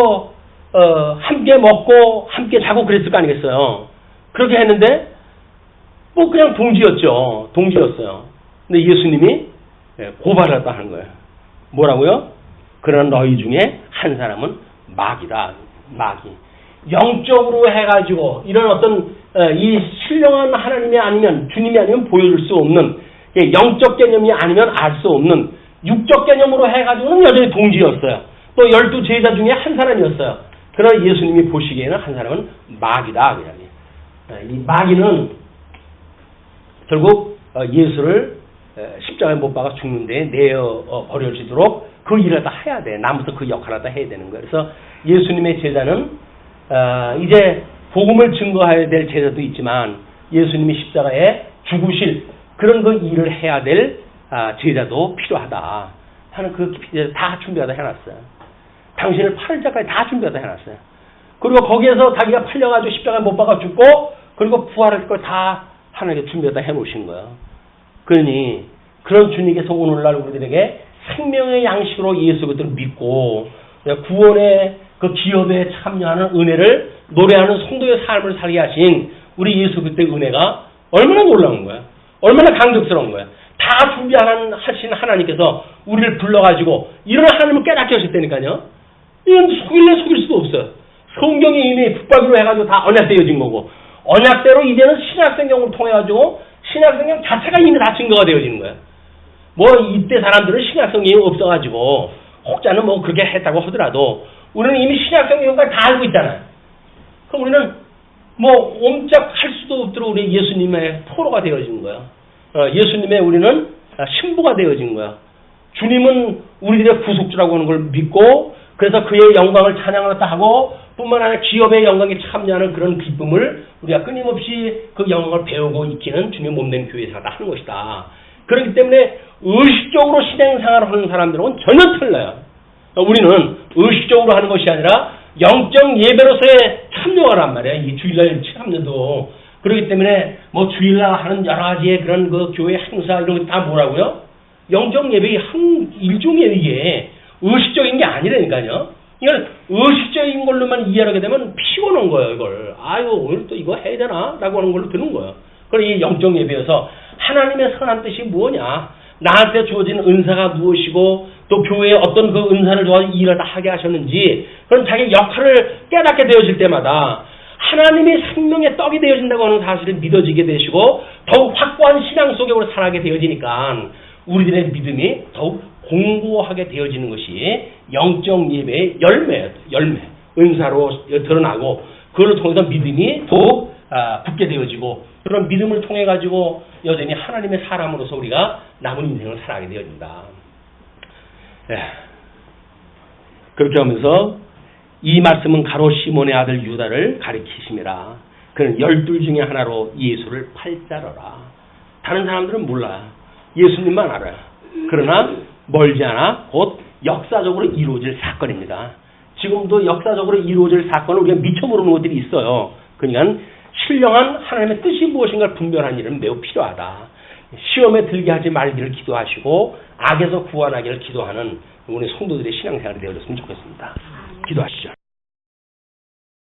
함께 먹고 함께 자고 그랬을 거 아니겠어요. 그렇게 했는데 그냥 동지였어요. 근데 예수님이 고발했다 하는 거예요. 뭐라고요? 그러나 너희 중에 한 사람은 마귀다. 마귀. 영적으로 해가지고 이런 어떤 이 신령한 하나님이 아니면 주님이 아니면 보여줄 수 없는 영적 개념이 아니면 알 수 없는 육적 개념으로 해가지고는 여전히 동지였어요. 또 12제자 중에 한 사람이었어요. 그러나 예수님이 보시기에는 한 사람은 마귀다. 이 마귀는 결국 예수를 십자가에 못 박아 죽는데 내어 버려지도록 그 일을 다 해야 돼. 나부터 그 역할을 다 해야 되는 거예요. 그래서 예수님의 제자는 이제 복음을 증거해야 될 제자도 있지만 예수님이 십자가에 죽으실 그런 그 일을 해야 될 제자도 필요하다 하는 그 다 준비하다 해놨어요. 당신을 팔을 자까지 다 준비하다 해놨어요. 그리고 거기에서 자기가 팔려가지고 십자가에 못 박아 죽고 그리고 부활할 걸 다 하나님께 준비하다 해놓으신 거예요. 그러니 그런 주님께서 오늘날 우리들에게 생명의 양식으로 예수 그리스도를 믿고 구원의 그 기업에 참여하는 은혜를 노래하는 성도의 삶을 살게 하신 우리 예수 그리스도의 은혜가 얼마나 놀라운 거야. 얼마나 감격스러운 거야. 다 준비하신 하나님께서 우리를 불러가지고 이런 하나님을 깨닫게 하셨다니까요. 이건 속일 수도 없어요. 성경이 이미 붙박이로 해가지고 다 언약되어진 거고 언약대로 이제는 신약성경을 통해가지고 신약성경 자체가 이미 다 증거가 되어지는 거예요. 뭐 이때 사람들은 신약성경이 없어가지고 혹자는 뭐 그렇게 했다고 하더라도 우리는 이미 신약성경까지 다 알고 있잖아요. 그럼 우리는 뭐 옴짝할 수도 없도록 우리 예수님의 포로가 되어진 거예요. 예수님의 우리는 신부가 되어진 거예요. 주님은 우리들의 구속주라고 하는 걸 믿고 그래서 그의 영광을 찬양하다 하고 뿐만 아니라 기업의 영광에 참여하는 그런 기쁨을 우리가 끊임없이 그 영광을 배우고 익히는 주님의 몸된 교회에서 하는 것이다. 그렇기 때문에 의식적으로 신앙생활을 하는 사람들은 전혀 틀려요. 우리는 의식적으로 하는 것이 아니라 영적 예배로서의 참여하란 말이에요. 이 주일날 참여도. 그렇기 때문에 뭐 주일날 하는 여러 가지의 그런 그 교회 행사 이런 거 다 뭐라고요? 영적 예배 한 일종의 이게 의식적인 게 아니라니까요. 이걸 의식적인 걸로만 이해하게 되면 피곤한 거예요, 이걸. 아유, 오늘 또 이거 해야 되나? 라고 하는 걸로 드는 거예요. 그럼 이 영적 예배여서 하나님의 선한 뜻이 뭐냐? 나한테 주어진 은사가 무엇이고 또 교회에 어떤 그 은사를 도와서 일을 다 하게 하셨는지 그런 자기 역할을 깨닫게 되어질 때마다 하나님의 생명의 떡이 되어진다고 하는 사실을 믿어지게 되시고 더욱 확고한 신앙 속에 우리 살아가게 되어지니까 우리들의 믿음이 더욱 공고하게 되어지는 것이 영적 예배의 열매, 은사로 드러나고 그걸 통해서 믿음이 더욱 붙게 되어지고 그런 믿음을 통해 가지고 여전히 하나님의 사람으로서 우리가 남은 인생을 살아가게 되어진다. 그렇게 하면서 이 말씀은 가로 시몬의 아들 유다를 가리키심이라. 그는 12 중에 하나로 예수를 팔자러라. 다른 사람들은 몰라요. 예수님만 알아요. 그러나 멀지 않아 곧 역사적으로 이루어질 사건입니다. 지금도 역사적으로 이루어질 사건을 우리가 미처 모르는 것들이 있어요. 그러니까 신령한 하나님의 뜻이 무엇인가를 분별하는 일은 매우 필요하다. 시험에 들게 하지 말기를 기도하시고 악에서 구원하기를 기도하는 우리 성도들의 신앙생활이 되어졌으면 좋겠습니다. 기도하시죠.